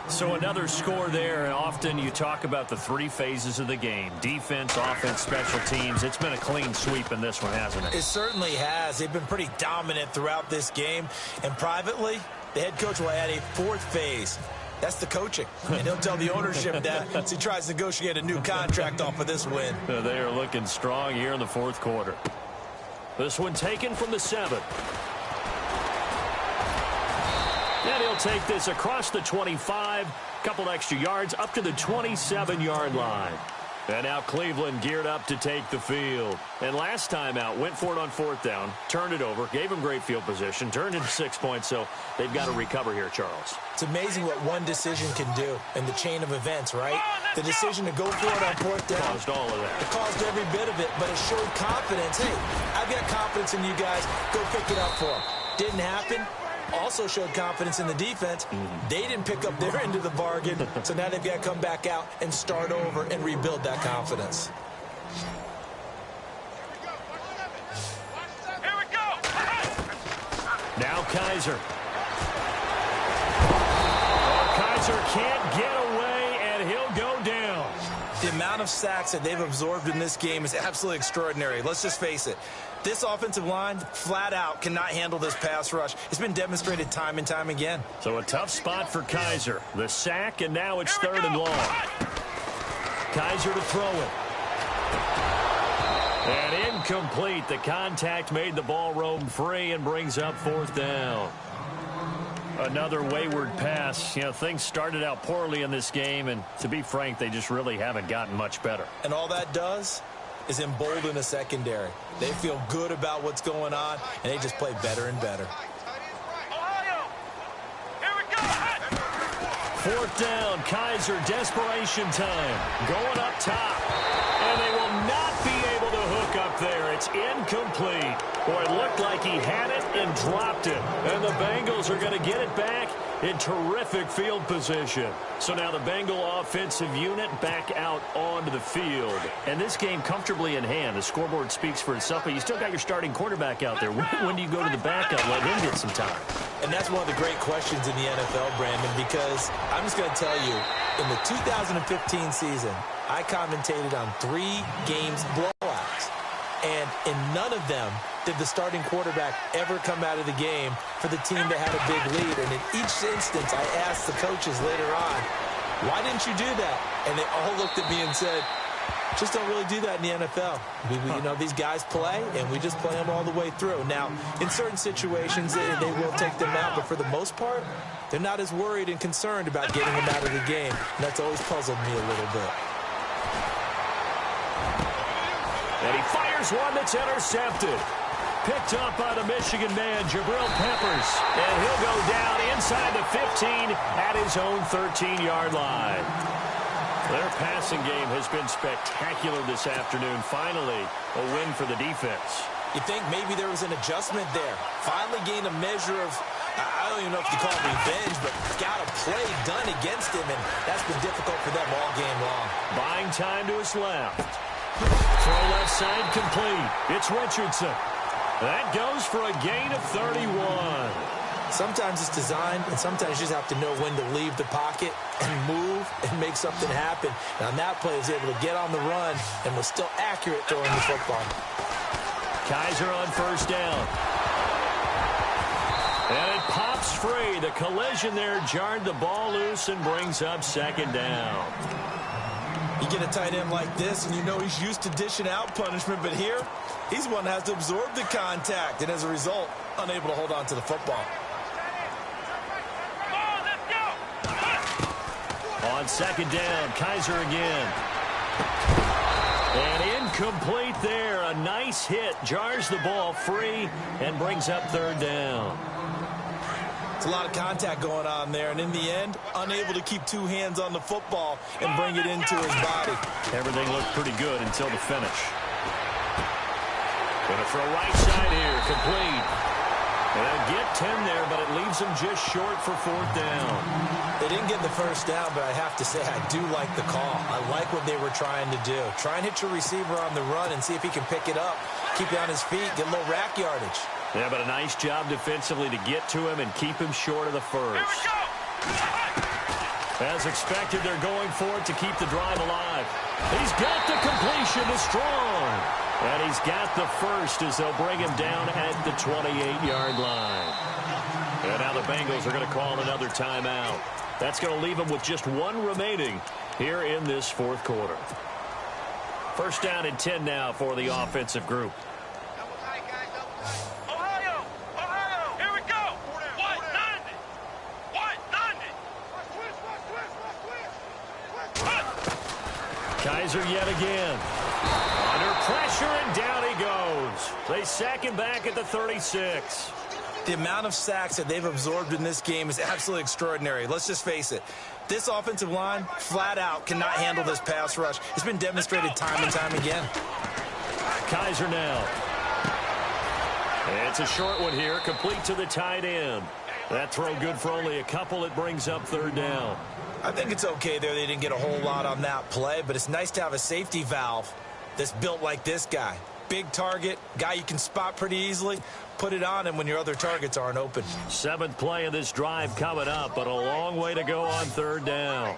So another score there. Often you talk about the 3 phases of the game. Defense, offense, special teams. It's been a clean sweep in this one, hasn't it? It certainly has. They've been pretty dominant throughout this game. And privately, the head coach will add a 4th phase. That's the coaching. And he'll tell the ownership that as he tries to negotiate a new contract off of this win. They are looking strong here in the 4th quarter. This one taken from the 7. And he'll take this across the 25, couple extra yards, up to the 27-yard line. And now Cleveland geared up to take the field. And last time out, went for it on 4th down, turned it over, gave him great field position, turned into 6 points, so they've got to recover here, Charles. It's amazing what one decision can do in the chain of events, right? The decision to go for it on 4th down. Caused all of that. It caused every bit of it, but it showed confidence. Hey, I've got confidence in you guys. Go pick it up for them. Didn't happen. Also showed confidence in the defense. They didn't pick up their end of the bargain, so now they've got to come back out and start over and rebuild that confidence. Here we go. Now Kaiser. Oh, Kaiser can't get away, and he'll go The amount of sacks that they've absorbed in this game is absolutely extraordinary. Let's just face it. This offensive line, flat out, cannot handle this pass rush. It's been demonstrated time and time again. So a tough spot for Kaiser. The sack, and now it's 3rd and long. Kaiser to throw it. And incomplete. The contact made the ball roam free and brings up 4th down. Another wayward pass. You know, things started out poorly in this game, and to be frank, they just really haven't gotten much better. And all that does is embolden a secondary. They feel good about what's going on, and they just play better and better. Ohio! Here we go! 4th down, Kaiser, desperation time. Going up top, and they will not be able to hook up there. It's incomplete. Boy, it looked like he had it and dropped it. And the Bengals are going to get it back in terrific field position. So now the Bengal offensive unit back out onto the field. And this game comfortably in hand. The scoreboard speaks for itself, but you still got your starting quarterback out there. When do you go to the backup, let him get some time? And that's one of the great questions in the NFL, Brandon, because I'm just going to tell you, in the 2015 season, I commentated on 3 games blowouts. And in none of them did the starting quarterback ever come out of the game for the team that had a big lead. And in each instance, I asked the coaches later on, why didn't you do that? And they all looked at me and said, just don't really do that in the NFL. You know, these guys play, and we just play them all the way through. Now, in certain situations, they will take them out, but for the most part, they're not as worried and concerned about getting them out of the game. And that's always puzzled me a little bit. And he fires one that's intercepted. Picked up by the Michigan man, Jabril Peppers. And he'll go down inside the 15 at his own 13-yard line. Their passing game has been spectacular this afternoon. Finally, a win for the defense. You think maybe there was an adjustment there. Finally gained a measure of, I don't even know if you call it revenge, but got a play done against him, and that's been difficult for them all game long. Buying time to his left. Throw left side complete. It's Richardson. That goes for a gain of 31. Sometimes it's designed, and sometimes you just have to know when to leave the pocket and move and make something happen. And on that play, he was able to get on the run and was still accurate throwing the football. Kaiser on 1st down. And it pops free. The collision there jarred the ball loose and brings up 2nd down. You get a tight end like this, and you know he's used to dishing out punishment, but here, he's one that has to absorb the contact, and as a result, unable to hold on to the football. Come on, let's go! On 2nd down, Kaiser again. And incomplete there. A nice hit. Jars the ball free and brings up 3rd down. It's a lot of contact going on there, and in the end, unable to keep 2 hands on the football and bring it into his body. Everything looked pretty good until the finish. Going to throw right side here, complete. And they'll get 10 there, but it leaves them just short for 4th down. They didn't get the 1st down, but I have to say I do like the call. I like what they were trying to do. Try and hit your receiver on the run and see if he can pick it up. Keep it on his feet, get a little rack yardage. Yeah, but a nice job defensively to get to him and keep him short of the first. As expected, they're going for it to keep the drive alive. He's got the completion to Strong. And he's got the first as they'll bring him down at the 28-yard line. And now the Bengals are going to call another timeout. That's going to leave them with just 1 remaining here in this 4th quarter. 1st down and 10 now for the offensive group. Ohio! Ohio! Here we go! 190! 190! Kaiser yet again. Under pressure, and down he goes. They sack him back at the 36. The amount of sacks that they've absorbed in this game is absolutely extraordinary. Let's just face it. This offensive line, flat out, cannot handle this pass rush. It's been demonstrated time and time again. Kaiser now. It's a short one here, complete to the tight end. That throw good for only a couple. It brings up 3rd down. I think it's okay there. They didn't get a whole lot on that play, but it's nice to have a safety valve that's built like this guy. Big target, guy you can spot pretty easily. Put it on him when your other targets aren't open. 7th play of this drive coming up, but a long way to go on 3rd down.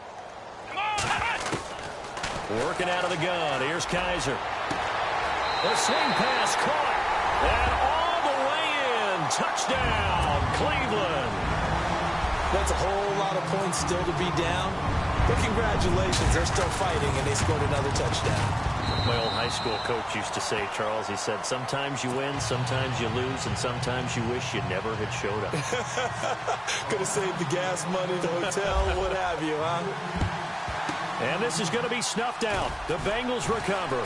Working out of the gun. Here's Kaiser. The swing pass caught. And all the way in. Touchdown, Cleveland. That's a whole lot of points still to be down. But congratulations, they're still fighting, and they scored another touchdown. My old high school coach used to say, Charles, he said, sometimes you win, sometimes you lose, and sometimes you wish you never had showed up. Could have saved the gas money, the hotel, what have you, huh? And this is going to be snuffed out. The Bengals recover.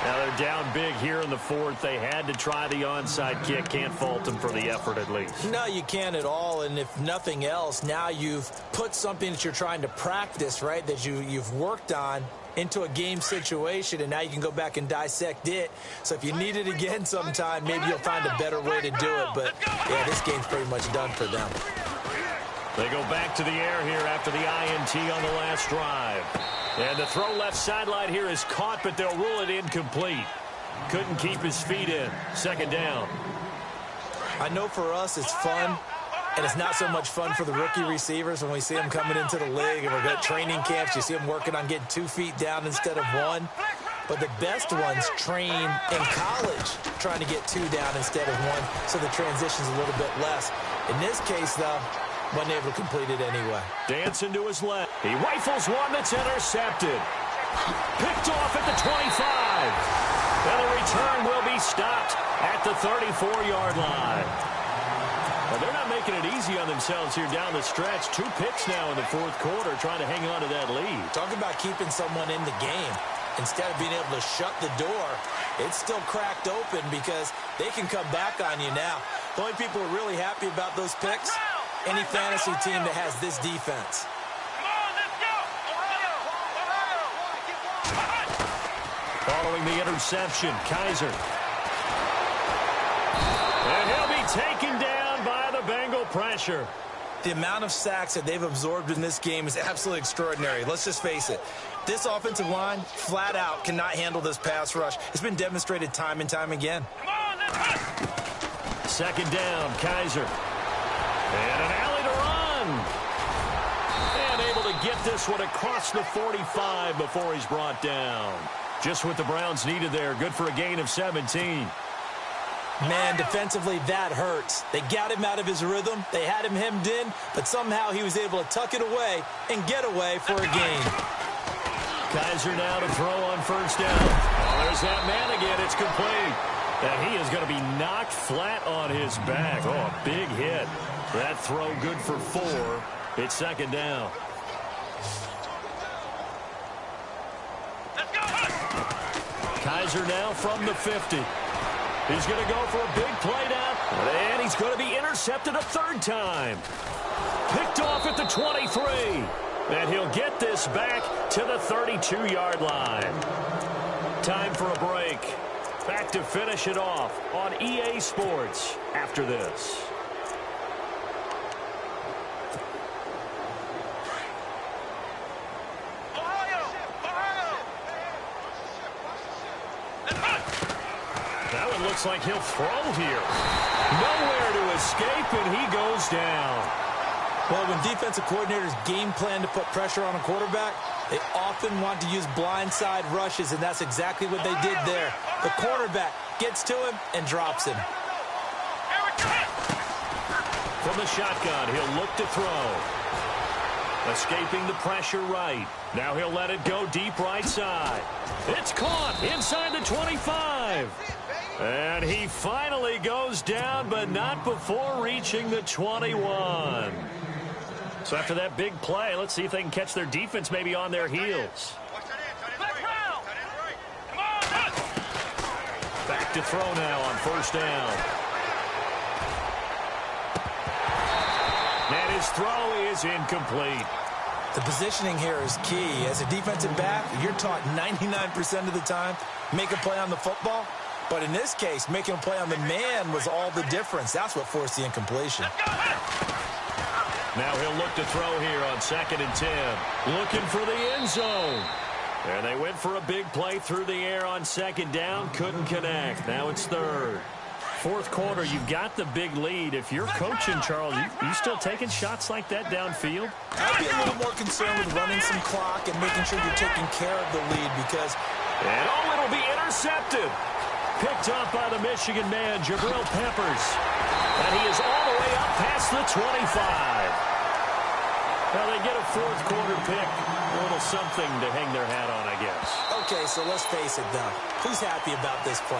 Now they're down big here in the fourth. They had to try the onside kick. Can't fault them for the effort at least. No, you can't at all. And if nothing else, now you've put something that you're trying to practice, right, that you've worked on into a game situation, and now you can go back and dissect it. So if you need it again sometime, maybe you'll find a better way to do it. But, yeah, this game's pretty much done for them. They go back to the air here after the INT on the last drive. And the throw left sideline here is caught, but they'll rule it incomplete. Couldn't keep his feet in. Second down. I know for us it's fun, and it's not so much fun for the rookie receivers when we see them coming into the league and we're at training camps. You see them working on getting 2 feet down instead of 1. But the best ones train in college trying to get 2 down instead of 1, so the transition's a little bit less. In this case, though, wasn't able to complete it anyway. Dancing to his left. He rifles one that's intercepted. Picked off at the 25. And the return will be stopped at the 34-yard line. Well, they're not making it easy on themselves here down the stretch. 2 picks now in the fourth quarter, trying to hang on to that lead. Talk about keeping someone in the game. Instead of being able to shut the door, it's still cracked open because they can come back on you now. The only people who are really happy about those picks, any fantasy team that has this defense. Following the interception, Kaiser. And he'll be taken down by the Bengal pressure. The amount of sacks that they've absorbed in this game is absolutely extraordinary. Let's just face it. This offensive line, flat out, cannot handle this pass rush. It's been demonstrated time and time again. Second down, Kaiser. And an alley to run. And able to get this one across the 45 before he's brought down. Just what the Browns needed there. Good for a gain of 17. Man, defensively, that hurts. They got him out of his rhythm. They had him hemmed in, but somehow he was able to tuck it away and get away for a gain. Kaiser now to throw on first down. Oh, there's that man again. It's complete. And he is going to be knocked flat on his back. Oh, a big hit. That throw good for 4. It's second down. Kaiser now from the 50. He's going to go for a big play down. And he's going to be intercepted a third time. Picked off at the 23. And he'll get this back to the 32-yard line. Time for a break. Back to finish it off on EA Sports after this. That one looks like he'll throw here. Nowhere to escape, and he goes down. Well, when defensive coordinators game plan to put pressure on a quarterback, they often want to use blindside rushes, and that's exactly what they did there. The cornerback gets to him and drops him. From the shotgun, he'll look to throw. Escaping the pressure right. Now he'll let it go deep right side. It's caught inside the 25. And he finally goes down, but not before reaching the 21. So after that big play, let's see if they can catch their defense maybe on their heels. Back to throw now on first down. And his throw is incomplete. The positioning here is key. As a defensive back, you're taught 99% of the time, make a play on the football. But in this case, making a play on the man was all the difference. That's what forced the incompletion. Now he'll look to throw here on 2nd and 10. Looking for the end zone. And they went for a big play through the air on 2nd down. Couldn't connect. Now it's 3rd. Fourth quarter, you've got the big lead. If you're coaching, Charles, you still taking shots like that downfield? I'd be a little more concerned with running some clock and making sure you're taking care of the lead because... And it'll be intercepted. Picked up by the Michigan man, Jabril Peppers. And he is all the way up past the 25. Now they get a fourth quarter pick. A little something to hang their hat on, I guess. Okay, so let's face it, though. Who's happy about this play?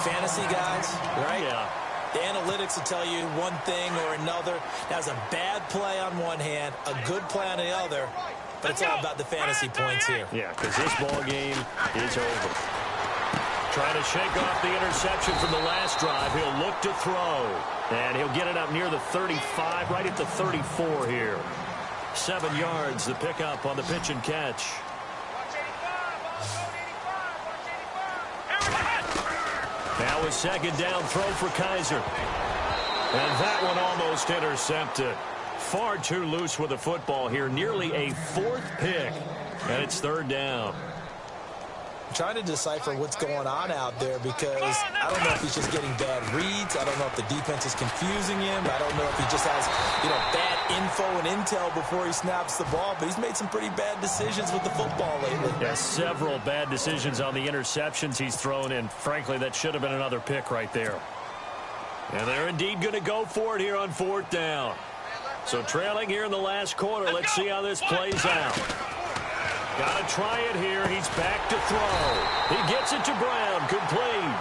Fantasy guys, right? Yeah. The analytics will tell you one thing or another. That was a bad play on one hand, a good play on the other, but it's all about the fantasy points here. Yeah, because this ball game is over. Trying to shake off the interception from the last drive. He'll look to throw, and he'll get it up near the 35, right at the 34 here. 7 yards, the pickup on the pitch and catch. Now a second down throw for Kaiser. And that one almost intercepted. Far too loose with the football here. Nearly a fourth pick. And it's third down. I'm trying to decipher what's going on out there because I don't know if he's just getting bad reads. I don't know if the defense is confusing him. I don't know if he just has, bad info and intel before he snaps the ball. But he's made some pretty bad decisions with the football lately. Yeah, several bad decisions on the interceptions he's thrown, and frankly, that should have been another pick right there. And they're indeed going to go for it here on fourth down. So trailing here in the last quarter. Let's see how this plays out. Got to try it here. He's back to throw. He gets it to Brown. Complete.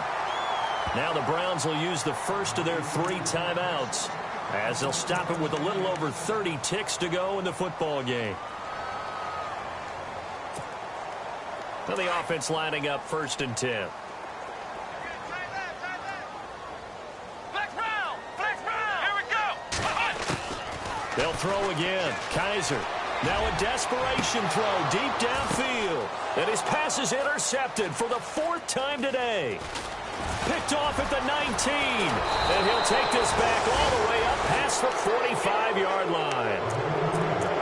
Now the Browns will use the first of their 3 timeouts as they'll stop it with a little over 30 ticks to go in the football game. Now the offense lining up 1st and 10. They'll throw again. Kaiser. Now a desperation throw deep downfield. And his pass is intercepted for the 4th time today. Picked off at the 19. And he'll take this back all the way up past the 45-yard line.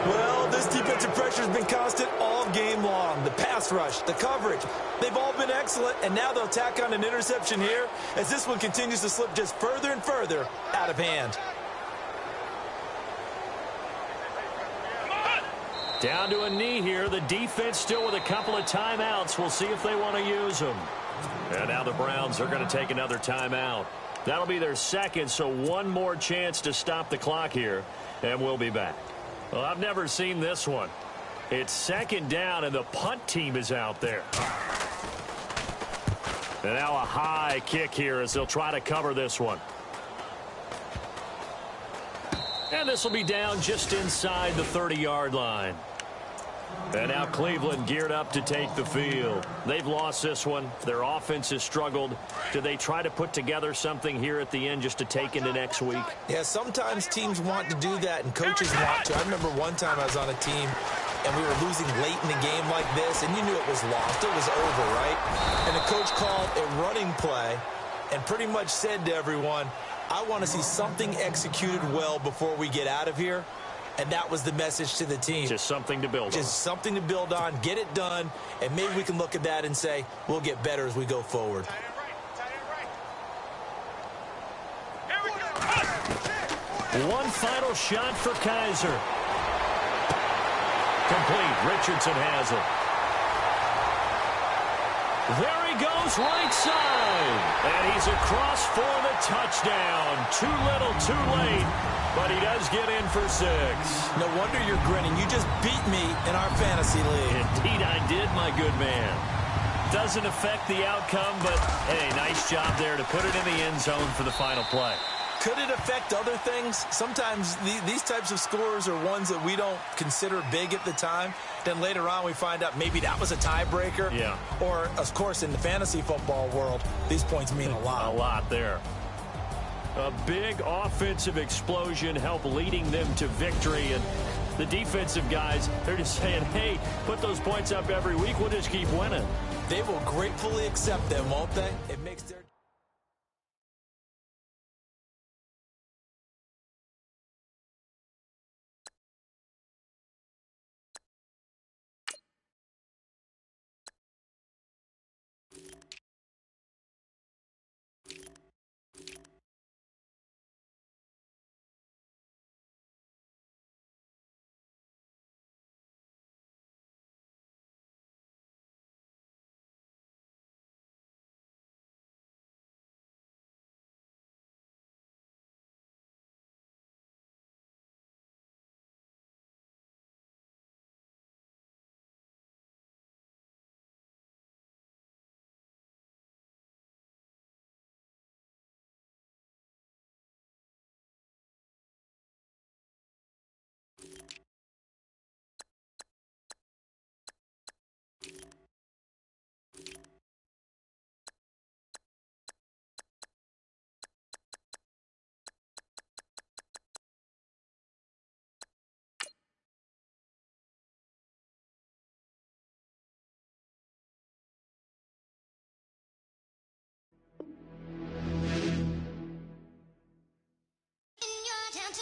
Well, this defensive pressure has been constant all game long. The pass rush, the coverage, they've all been excellent. And now they'll tack on an interception here as this one continues to slip just further and further out of hand. Down to a knee here. The defense still with a couple of timeouts. We'll see if they want to use them. And now the Browns are going to take another timeout. That'll be their second, so one more chance to stop the clock here, and we'll be back. Well, I've never seen this one. It's second down, and the punt team is out there. And now a high kick here as they'll try to cover this one. And this will be down just inside the 30-yard line. And now Cleveland geared up to take the field. They've lost this one. Their offense has struggled. Do they try to put together something here at the end just to take into next week? Yeah, sometimes teams want to do that and coaches want to. I remember one time I was on a team and we were losing late in the game like this, and you knew it was lost. It was over, right? And the coach called a running play and pretty much said to everyone, I want to see something executed well before we get out of here. And that was the message to the team. Just something to build on. Just something to build on, get it done, and maybe we can look at that and say, we'll get better as we go forward. One final shot for Kaiser. Complete. Richardson has it. There he goes, right side. And he's across for the touchdown. Too little, too late. But he does get in for 6. No wonder you're grinning. You just beat me in our fantasy league. Indeed I did, my good man. Doesn't affect the outcome, but, hey, nice job there to put it in the end zone for the final play. Could it affect other things? Sometimes these types of scores are ones that we don't consider big at the time. Then later on we find out maybe that was a tiebreaker. Yeah. Or, of course, in the fantasy football world, these points mean a lot. A lot there. A big offensive explosion helped leading them to victory. And the defensive guys, they're just saying, hey, put those points up every week. We'll just keep winning. They will gratefully accept them, won't they? It makes their...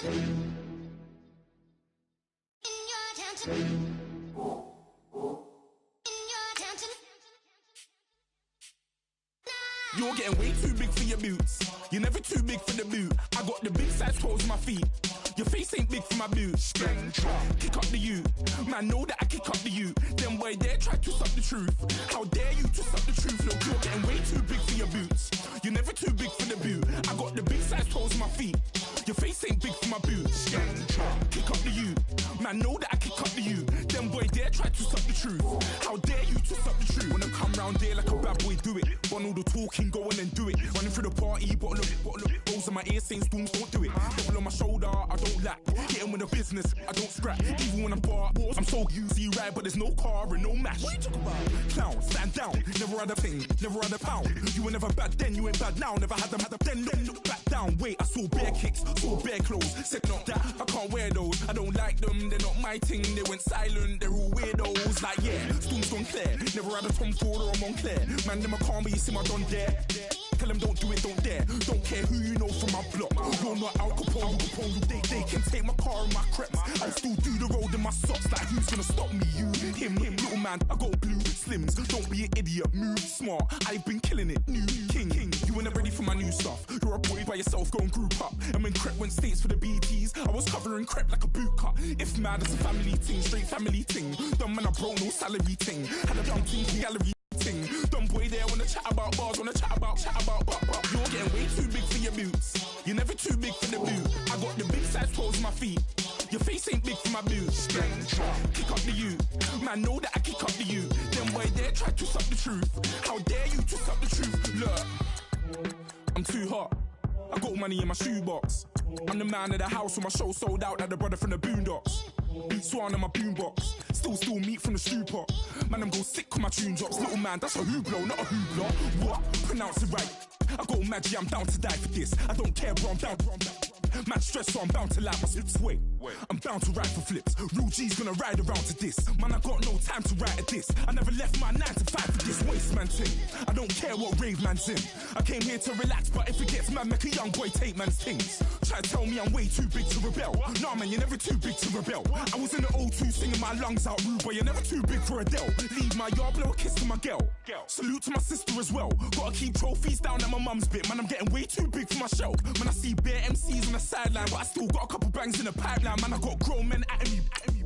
You're getting way too big for your boots. You're never too big for the boot. I got the big size toes on my feet. Your face ain't big for my boots. Kick up the you. Man, know that I kick up the you. Them boy there try to suck the truth. How dare you to suck the truth? Look, you're getting way too big for your boots. You're never too big for the boot. I got the big size toes on my feet. Your face ain't big for my boots. Kick up the you. Man, know that I kick up the you. Them boy there try to suck the truth. How dare you to suck the truth? Wanna come round there like a bad boy, do it. Want all the talking, go on and do it. Running through the party, bottle up. Rolls in my ear saying storms, don't do it. Double on my shoulder, I don't lack. Hitting with a business, I don't scrap. Even when I'm bar, I'm so easy ride, but there's no car and no match. What you talking about? Clown, stand down. Never had a thing, never had a pound. You were never bad then, you ain't bad now. Never had them, then look back down. Wait, I saw bare kicks, saw bare clothes. Said not that, I can't wear those. I don't like them, they're not my thing. They went silent, they're all weirdos. Like yeah, storm's gone clear. Never had a Tom Ford or a Montclair. Man, them I can't be, you see my done there. Tell them don't do it, don't dare. Don't care who you know from my block. You're not Al Capone, they can take my car and my creps. I'll still do the road in my socks. Like who's gonna stop me? You, him, little man. I got blue slims. Don't be an idiot, move smart. I've been killing it, new king. You were never ready for my new stuff. You're a boy by yourself, go and group up. And when Crep went states for the BTs, I was covering Crep like a boot cut. If mad, it's a family ting, straight family ting. Dumb man, I broke no salary ting. Had a dumb ting, gallery. Dumb boy there wanna chat about bars, wanna chat about. You're getting way too big for your boots. You're never too big for the boot. I got the big size toes on my feet. Your face ain't big for my boots. Kick up the you. Man, know that I kick up the you. Them boy there try to suck the truth. How dare you to suck the truth? Look, I'm too hot. I got money in my shoebox. I'm the man of the house when my show sold out like the brother from the Boondocks. Beat Swan in my boombox. Still meat from the stew pot. Man, I'm go sick when my tune drops. Little man, that's a hooplo, not a hoopla. What? Pronounce it right. I got magic, I'm down to die for this. I don't care, bro, I'm down. Man stress, so I'm bound to like my slips. Wait, I'm bound to ride for flips. Real G's gonna ride around to this. Man, I got no time to write at this. I never left my 9 to 5 for this waste man thing. I don't care what rave man's in. I came here to relax, but if it gets mad, make a young boy take man's things. Try to tell me I'm way too big to rebel. Nah, man, you're never too big to rebel. I was in the O2 singing my lungs out rude, but you're never too big for Adele. Leave my yard, blow a kiss to my girl. Salute to my sister as well. Gotta keep trophies down at my mum's bit. Man, I'm getting way too big for my shelf. Man, I see bare MCs on the sideline, but I still got a couple bangs in the pipeline. Man, I got grown men at me.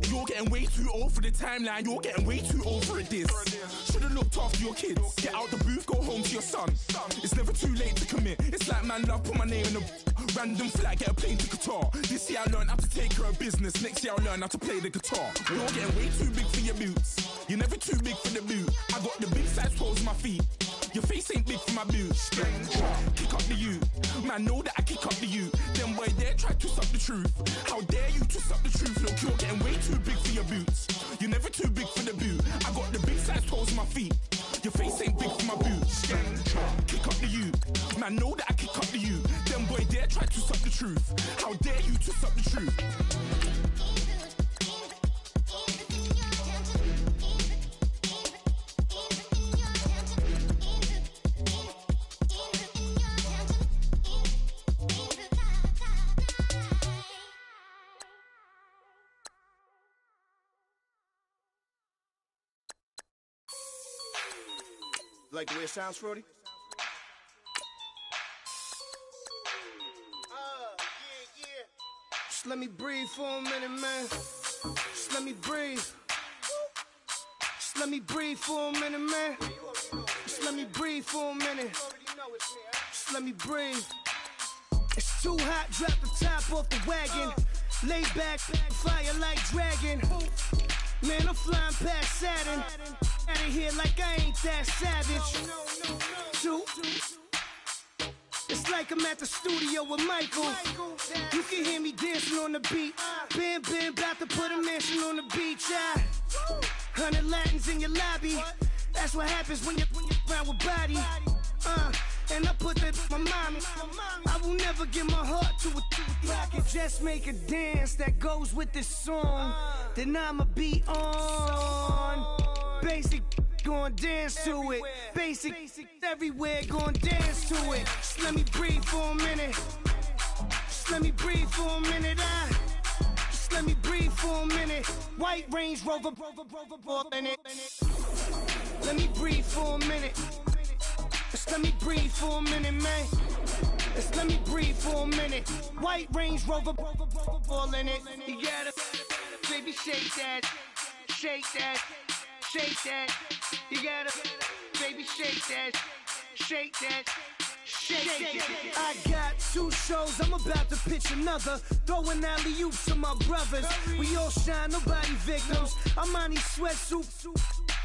You're getting way too old for the timeline. You're getting way too old for a diss. Should've looked after your kids. Get out the booth, go home to your son. It's never too late to commit. It's like man love, put my name in a random flag, get a plane to Qatar. This year I learned how to take care of business. Next year I'll learn how to play the guitar. You're getting way too big for your boots. You're never too big for the boot. I got the big size toes on my feet. Your face ain't big for my boots. Kick up the you. Man, know that I kick up the you. Them boy there try to suck the truth. How dare you to suck the truth? Look, you're getting way too big for your boots. You're never too big for the boot. I got the big size toes on my feet. Your face ain't big for my boots. Kick up the you. Man, know that I kick up the you. Them boy there try to suck the truth. How dare you to suck the truth? Like the way it sounds, Frody? Yeah. Just let me breathe for a minute, man. Just let me breathe. Just let me breathe for a minute, man. Just let me breathe for a minute. Just let me breathe. It's too hot, drop the top off the wagon. Lay back, fire like dragon. Man, I'm flying past Saturn. Out of here like I ain't that savage. It's like I'm at the studio with Michael. You can hear me dancing on the beat. Bam, about to put a mansion on the beach. 100 Latins in your lobby. That's what happens when you're around with body. And I put that in my mommy. I will never give my heart to a I can just make a dance that goes with this song. Then I'ma be on. Basic, gon' dance to it. Basic, everywhere, gon' dance to it. Just let me breathe for a minute. Just let me breathe for a minute. Just let me breathe for a minute. White Range Rover, in it. Let me breathe for a minute. Just let me breathe for a minute, man. Just let me breathe for a minute. White Range Rover, in it. You gotta, baby, shake that, shake that, shake that. You gotta, baby, shake that, shake that. Shake. I got 2 shows, I'm about to pitch another. Throwing alley-oops to my brothers. We all shine, nobody victims. I'm on these sweatsuits,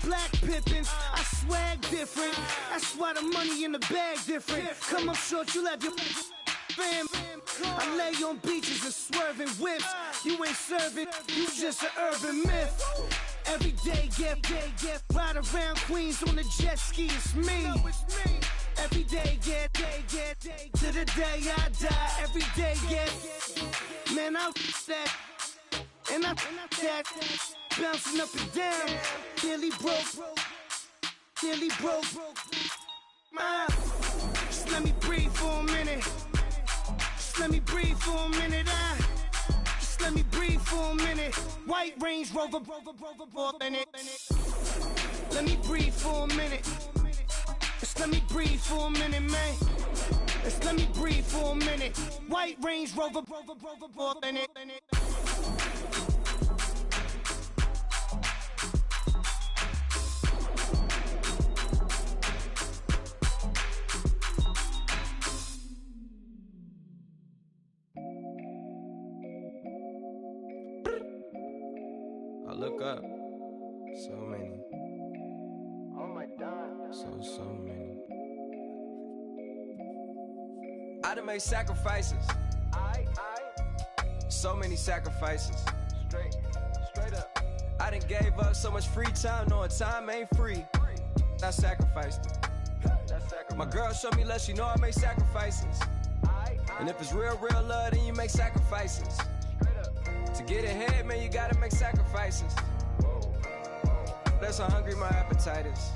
black Pippins. I swag different. That's why the money in the bag different. Come up short, you have your fam. I lay on beaches and swerving whips. You ain't serving, you just an urban myth. Every day, get ride around Queens on a jet ski, it's me. Every day, get to the day I die. Every day, get, man, I that, and I that, bouncing up and down, nearly broke. Just let me breathe for a minute. Just let me breathe for a minute. Just let me breathe for a minute. White Range Rover, in it. Let me breathe for a minute. Just let me breathe for a minute, man. Just let me breathe for a minute. White Range Rover, in it. I look up, so many. Oh my God. So many. I done made sacrifices. So many sacrifices. Straight up. I done gave up so much free time, knowing time ain't free. I sacrificed it. My girl showed me love, she know I make sacrifices. And if it's real love, then you make sacrifices. To get ahead, man, you gotta make sacrifices. That's how hungry my appetite is.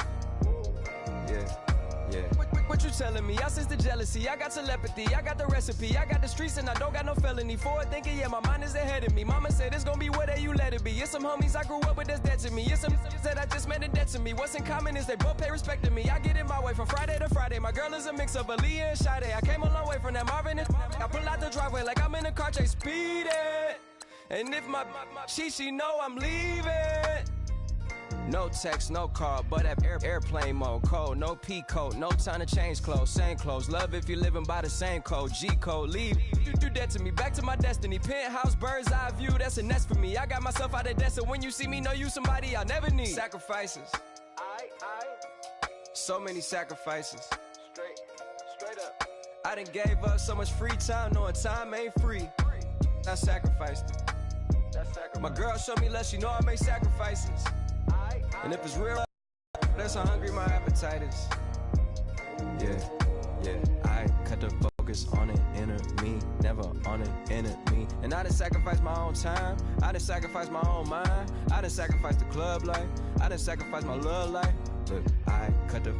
Yeah. What you telling me? I sense the jealousy, I got telepathy, I got the recipe, I got the streets and I don't got no felony. Forward thinking, yeah, my mind is ahead of me. Mama said it's gonna be whatever you let it be. It's some homies I grew up with that's dead to me. It's some that I just met a debt to me. What's in common is they both pay respect to me. I get in my way from Friday to Friday. My girl is a mix of Aaliyah and Sade. I came a long way from that Marvin and I pull out the driveway like I'm in a car chase speeding. And if my she know I'm leaving. No text, no call, but at airplane mode. Code, no P code, no time to change clothes. Same clothes, love if you're living by the same code. G code, leave, you do that to me. Back to my destiny, penthouse, bird's eye view, that's a nest for me. I got myself out of debt, so when you see me, know you somebody I'll never need. Sacrifices. So many sacrifices. Straight up. I done gave up so much free time, knowing time ain't free. I sacrificed it. My girl showed me love, she know I make sacrifices. And if it's real, that's how hungry my appetite is. Yeah. I cut the focus on an enemy, never on an enemy. And I done sacrificed my own time, I done sacrificed my own mind, I done sacrificed the club life, I done sacrificed my love life. Look, I cut the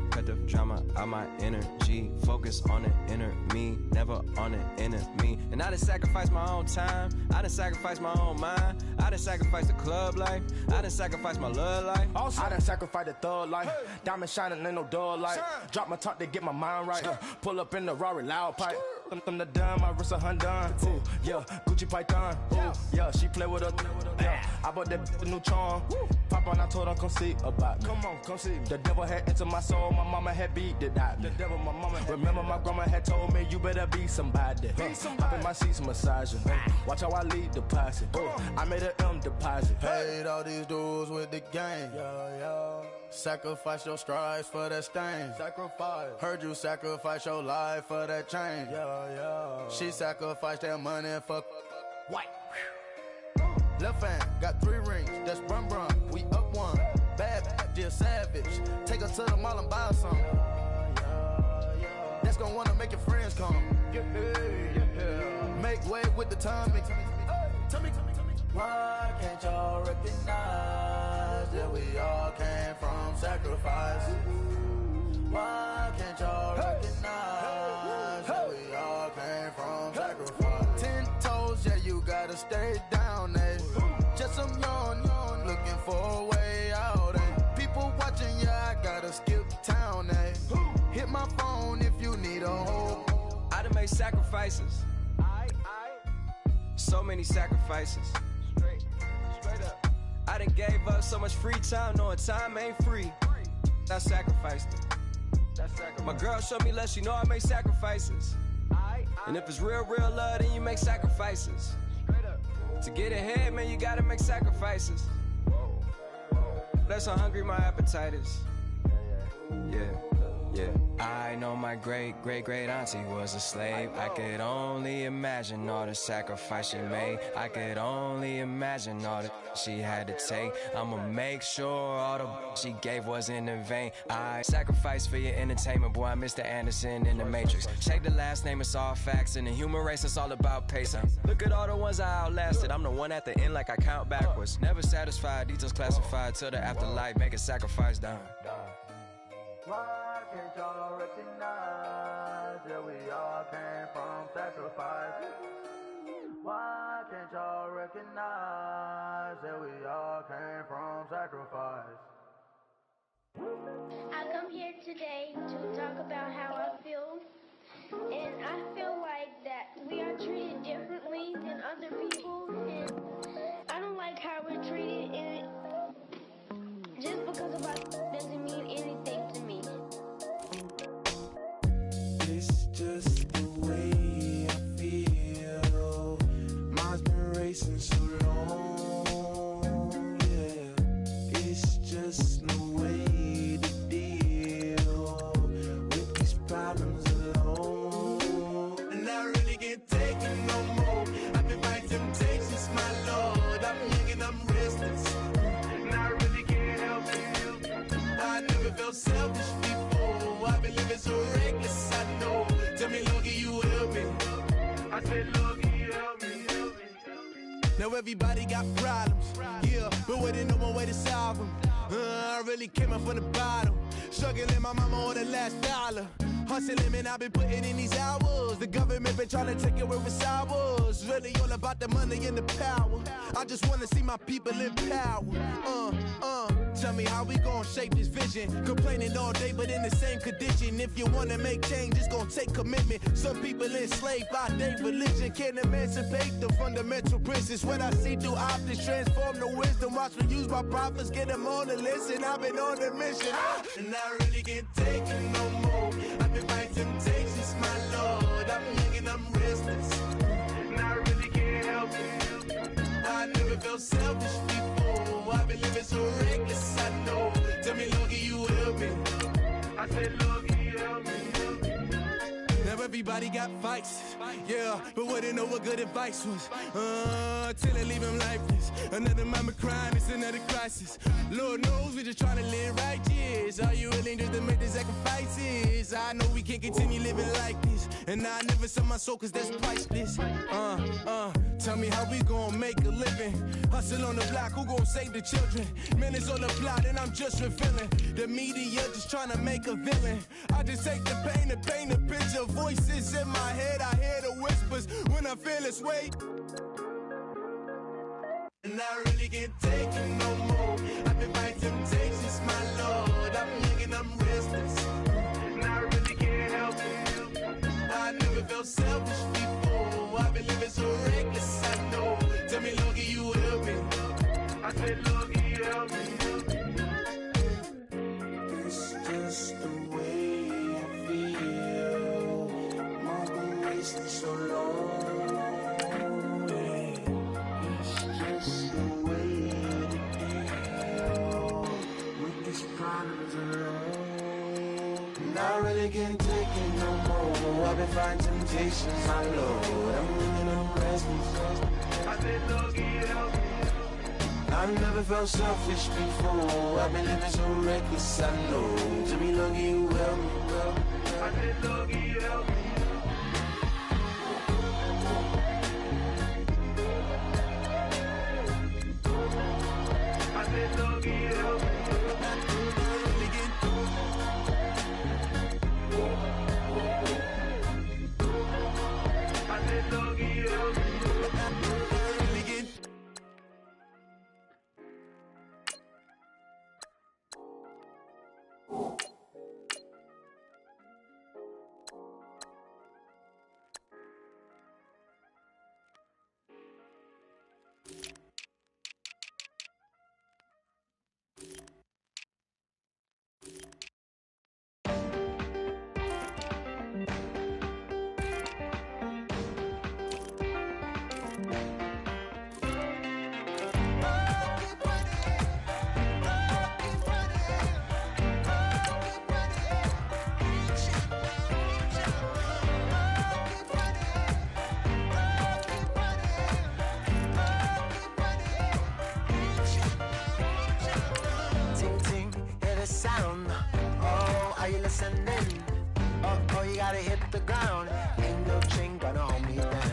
drama out my energy. Focus on the inner me, never on the enemy. And I done sacrificed my own time, I done sacrificed my own mind, I done sacrificed the club life, I done sacrificed my love life. Also, I done sacrificed the thug life. Diamond shining, ain't no dull light. Drop my top to get my mind right. Pull up in the Rari loud pipe. Them the dime, my wrist a Hyundai. Ooh, yeah, Gucci Python. Ooh, yeah, she play with her. Yeah, I bought that new charm. Pop on, I told her come see about me. Come on, come see me. The devil had entered my soul, my mama had beat it out. The devil, my mama. Remember my grandma had told me you better be somebody. Hop in my seats, massaging. Watch how I lead the posse. I made an M deposit. Paid all these dudes with the game. Sacrifice your strides for that stain. Sacrifice. Heard you sacrifice your life for that change. She sacrificed that money for White. left hand. Got 3 rings. That's brum brum. We up one. Bad, dear savage. Take her to the mall and buy her some. That's gonna wanna make your friends come. Make way with the tummy. Tell me. Why can't y'all recognize that we all came from sacrifice? Why can't y'all recognize that we all came from sacrifice? 10 make sacrifices. So many sacrifices. Straight up. I done gave up so much free time, knowing time ain't free. I sacrificed it. My girl showed me love, she know I make sacrifices. And if it's real love, then you make sacrifices. To get ahead, man, you gotta make sacrifices. That's how hungry my appetite is. Yeah. I know my great auntie was a slave. I could only imagine all the sacrifice she made. I could only imagine all that she had to take. I'ma make sure all the she gave wasn't in vain. I sacrificed for your entertainment, boy. I'm Mr. Anderson in the Matrix. Check the last name, it's all facts. In the human race, it's all about pacing. Look at all the ones I outlasted. I'm the one at the end, like I count backwards. Never satisfied, details classified till the afterlife. Make a sacrifice down. Why can't y'all recognize that we all came from sacrifice? Why can't y'all recognize that we all came from sacrifice? I come here today to talk about how I feel, and I feel like that we are treated differently than other people, and I don't like how we're treated, and just because of our doesn't mean anything to me. It's just the way I feel. Mine's been racing so long, yeah. It's just no way to deal with these problems alone. And I really can't take it no more. I've been fighting temptations, my Lord. I'm young and I'm restless, and I really can't help it. I never felt selfish before. I've been living so reckless, I know. Tell me, Lord, can you help me? I said, Lord, can you help me? Now everybody got problems, yeah, but waiting no one way to solve them. I really came up from the bottom, struggling my mama on the last dollar. Hustling, man, I've been putting in these hours. The government been trying to take away what's ours. Really all about the money and the power. I just wanna see my people in power. Tell me how we gon' shape this vision. Complaining all day, but in the same condition. If you wanna make change, it's gon' take commitment. Some people enslaved by their religion can't emancipate the fundamental principles. What I see through optics transform the wisdom. Watch me use my prophets, get them on the list, and I've been on a mission. And I really can't take it no more. I've been fighting temptations, my Lord. I'm young and I'm restless, and I really can't help it. I never felt selfish before. I've been living so reckless, I know. Tell me, Lord, can you help me? I said, Lord, can you help me? Now everybody got fights, yeah, but wouldn't know what good advice was. Till they leave him lifeless. Another mama crying, it's another crisis. Lord knows we just trying to live right, yes. Are you willing just to make the sacrifices? I know we can't continue living like this, and I never sell my soul cause that's priceless. Tell me how we gon' make a living. Hustle on the block, who gon' save the children? Man, it's all a plot and I'm just revealing. The media just trying to make a villain. I just take the pain and paint a picture. Voices in my head, I hear the whispers when I feel this way. And I really can't take it no more. I've been fighting temptations, my Lord. I'm young and I'm restless, and I really can't help it. I never felt selfish before. I've been living so reckless, I know. Tell me, Lord, can you help me? I said, Lord, can you help me? It's just the way I feel. I've been wasting so long. And I really can't take it no more. I've been fighting temptations, my Lord. I'm living on restless. I said, Lord, can you help me? I've never felt selfish before. I've been living so reckless, I know. Tell me, Lord, can you help me? I said, Lord, can you help me? I said, Lord, can you help me? the sound. Oh, are you listening? Oh, you gotta hit the ground. Ain't no chain gonna hold me down.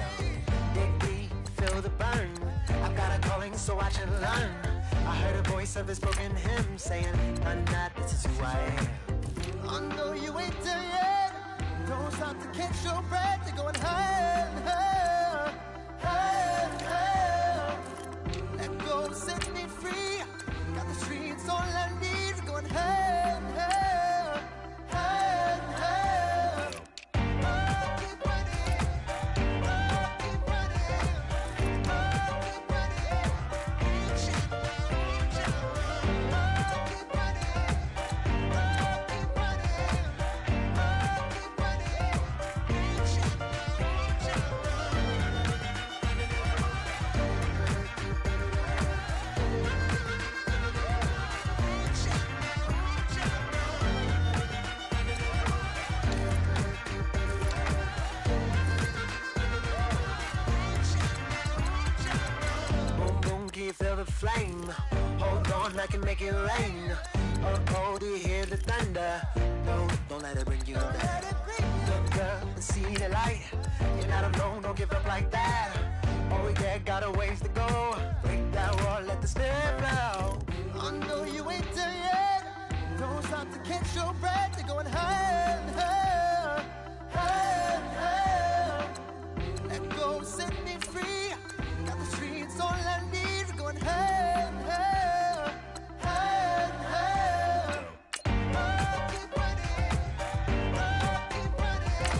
Dig deep, feel the burn. I've got a calling, so watch and learn. I heard a voice of his broken hymn saying, "None, this is who I am." I know you ain't there yet. Don't stop to catch your breath. You're going higher, higher, higher, higher. Let go, set me free. Got the streets all I need. We're going higher, higher, higher, higher. Keep running, keep running, keep running. Feel the flame. Hold on, I can make it rain. Oh, do you hear the thunder? No, don't let it bring you down. Look up and see the light. You're not alone, don't give up like that. Oh yeah, got a ways to go. Break that wall, let the spirit flow. I know you ain't there yet. Don't stop to catch your breath. You're going higher, higher, higher, higher. Let go, set me free. Got the streets all I need. Going higher, higher, higher, higher. Keep running, keep running, keep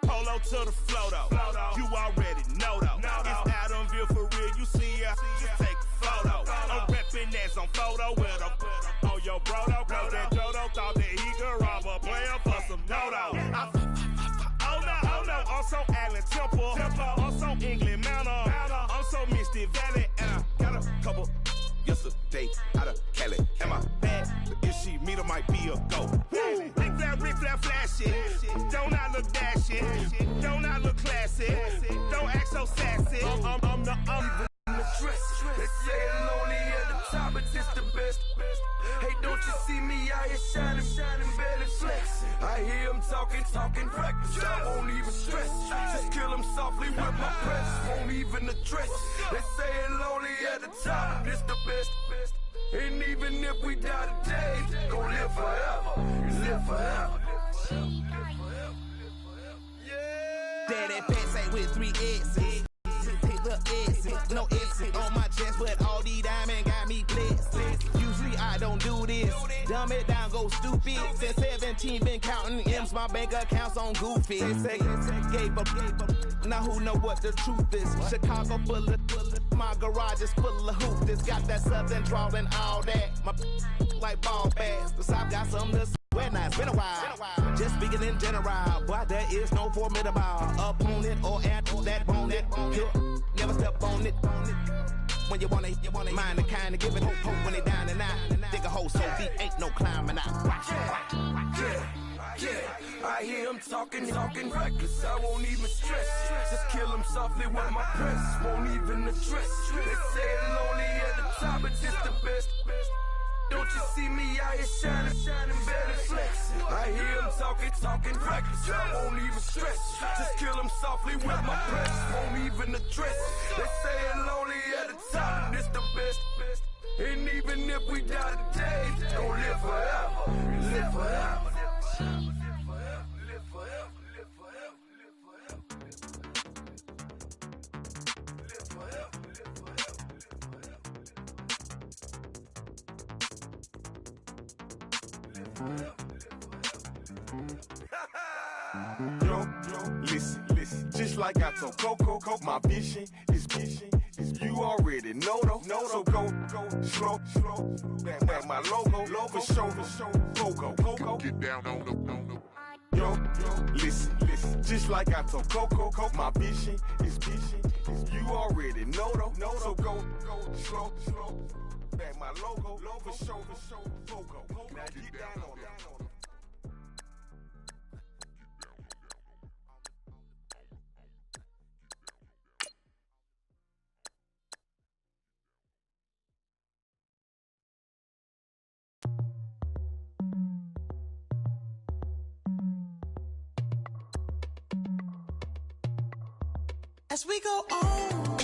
Polo to the flow though. You already know though. It's Adamville for real. You see ya, just take a photo. I'm reppin' that's on photo with a on your bro though. Cause that Jodo thought that he could rob a player for some no-no. Oh no, I'm so Allen Temple. I'm so England Manor. I'm so Misty Valley. And I got a couple yesterday out of Cali. Am I bad? If she meet her, might be a go. Rick flat flashing. Don't I look dashing? Don't I look classy? Don't act so sassy. I'm the dress. They say lonely at the top, but this the best. Hey, don't you see me out here shining, barely flex? I hear him talking reckless. I won't even stress. Just kill him softly with my press. Won't even address. They say lonely at the top, this the best. And even if we die today, gon' live forever. Live forever. Daddy pants ain't with 3 S's. Pick the S's, no S's on my chest, but all these diamonds got me blessed. Usually I don't do this. Dumb it down, go stupid. Since 17, been counting M's, my bank accounts on Goofy. Say, gave up. Now who know what the truth is? Chicago full of my garage is full of hoop. This got that southern drawl and all that. My like ball bags. The South got some to well, now it's been a while. Just speaking in general, boy, there is no formidable opponent or at that bone that you never step on it. When you wanna mind the kind of give it hope when they down and out. Dig a hole so deep, ain't no climbing out. Yeah, I hear him talking reckless. I won't even stress. Just kill him softly with my press. Won't even address. They say lonely at the top, but this the don't you see me out here shining, better flexing? I hear him talking reckless. I won't even stress it. Just kill him softly with my press. Won't even address it. They say it lonely at the top, this the best. And even if we die today, don't live forever. Live forever. Yo, listen, just like I told Coco, my vision is you already know though. So go slow, back my logo, for show, Coco, get down on the. Yo, listen, just like I told Coco, my vision is you already know though. So go slow, back my logo, for show, Coco, now get down on the. As we go on,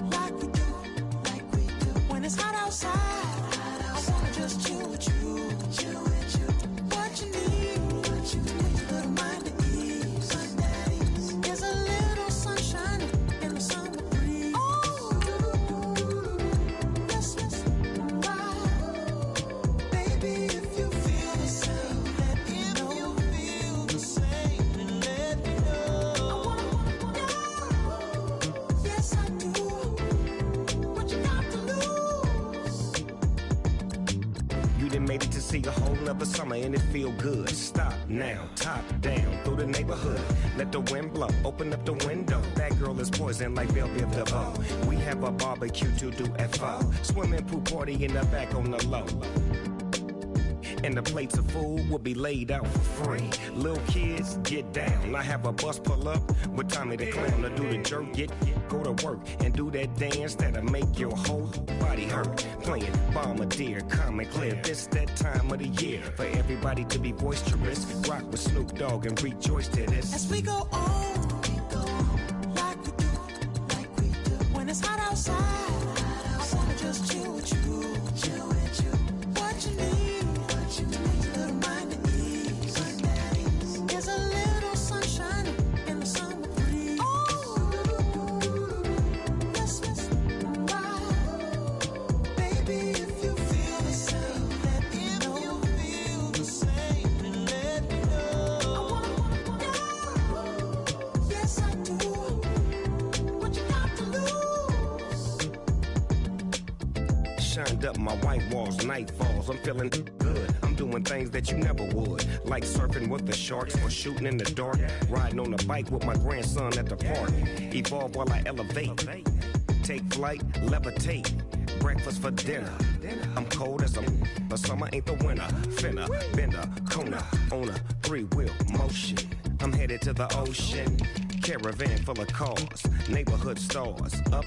like we do. When it's hot outside, I wanna just chill with you. What you need, a little mind at ease. There's a little sunshine in the summer breeze. Let's ride. Baby, if you feel the same, let me know. If you feel the same, then let me know. Yes, I do. What you got to lose? You done made it to see a whole nother summer and it feel good. Stop now, top down through the neighborhood. Let the wind blow, open up the window. That girl is poison like Belleville DeVoe. We have a barbecue to do FO. Swimming pool party in the back on the low. And the plates of food will be laid out for free. Little kids, get down. I have a bus pull up with Tommy the Clown to do the jerk, go to work and do that dance that'll make your whole body hurt. Playing Bombardier, Common Clear. This that time of the year for everybody to be boisterous. Rock with Snoop Dogg and rejoice to this. As we go on, like we do. When it's hot outside, I wanna just chill with you. What you need, a little mind at ease. There's a little sunshine in the summer breeze. Let's ride. Baby, if you feel the same, let me know. If you feel the same, then let me know. Yes, I do. What you got to lose? Shined up my white walls, night falls. I'm feeling good. I'm doing things that you never would, like surfing with the sharks or shooting in the dark. Riding on a bike with my grandson at the park. Evolve while I elevate. Take flight, levitate. Breakfast for dinner. I'm cold as but summer ain't the winter. Finna, bender, Kona, on a 3-wheel motion. I'm headed to the ocean. Caravan full of cars, neighborhood stars. Up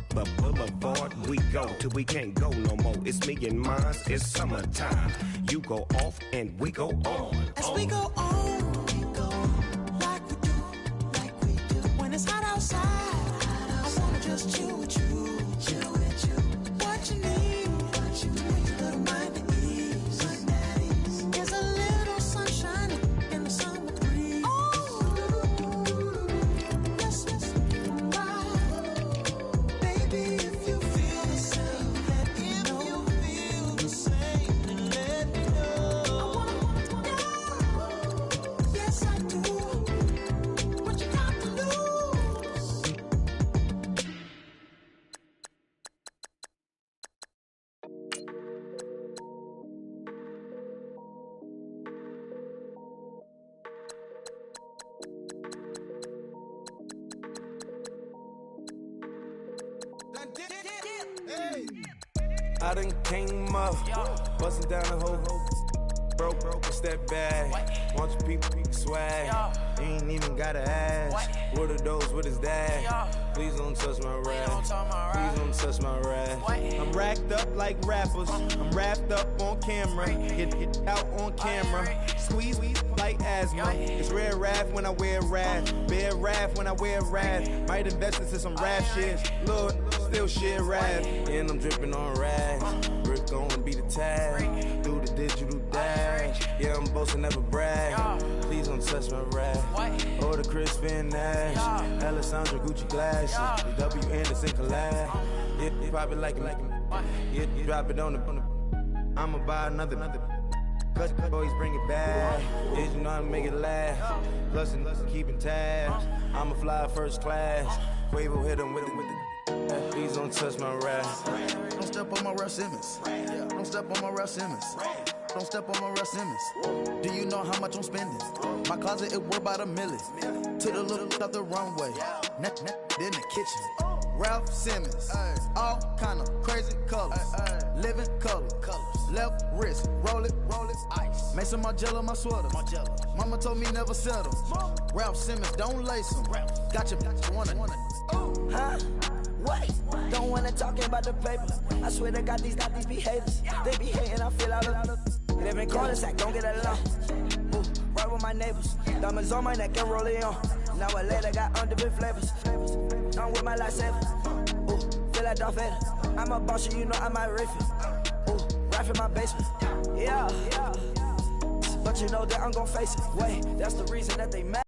the boulevard we go till we can't go no more. It's me and mine, it's summertime. You go off and we go on. As we go on, like we do. When it's hot outside, I wanna just chill with you. What you need, a little mind at ease. There's a little sunshine in the summer breeze. Let's ride. Baby, if you feel the same, let me know. If you feel the same, then let me know. Yes, I do. What you got to lose? I done came up, busting down the whole. Broke, step back. Want your people swag. You ain't even gotta ask. What are those with his dad? Please don't touch my rap. Please don't touch my rap. I'm racked up like rappers. I'm wrapped up on camera. Get out on camera. Squeeze like asthma. It's rare wrath when I wear wrath. Bear wrath when I wear wrath. Might invest into some rap shit. Lord, still shit wrath. And I'm dripping on rags. Rick gonna be the tag. Do the digital dash. Yeah, I'm boasting, never brag. Please don't touch my rap. Or the Chris Finn Nash. Alessandra Gucci glasses. The W Anderson collab. Yeah, you probably like it. Yeah, you drop it on the. I'ma buy another. Cause boys bring it back. Did you know how to make it last? Plus and keeping tabs. I'ma fly first class. Quavo hit him with it. Please don't touch my rap. Don't step on my Ralph Simmons. Don't step on my Ralph Simmons. Don't step on my Ralph Simmons. Do you know how much I'm spending? My closet, it worth about $1 million. To the little out the runway. In the kitchen. Ralph Simmons. All kind of crazy colors. Living color. Left wrist. Roll it. Ice. Make some Margiela my sweater. Mama told me never settle. Ralph Simmons, don't lace them. Got your wanna. Huh? What? Don't wanna talk about the paper. I swear to God, these be haters. They be hating, I feel out of. They been calling sack, don't get along. Ooh, right with my neighbors. Diamonds on my neck and rolling on. Now I later got on different flavors. I'm with my lifesaver. Ooh, feel like Darth Vader. I'm a boss, you know I might riff it. Ooh, right in my basement. Yeah. But you know that I'm gon' face it. Wait, that's the reason that they mad.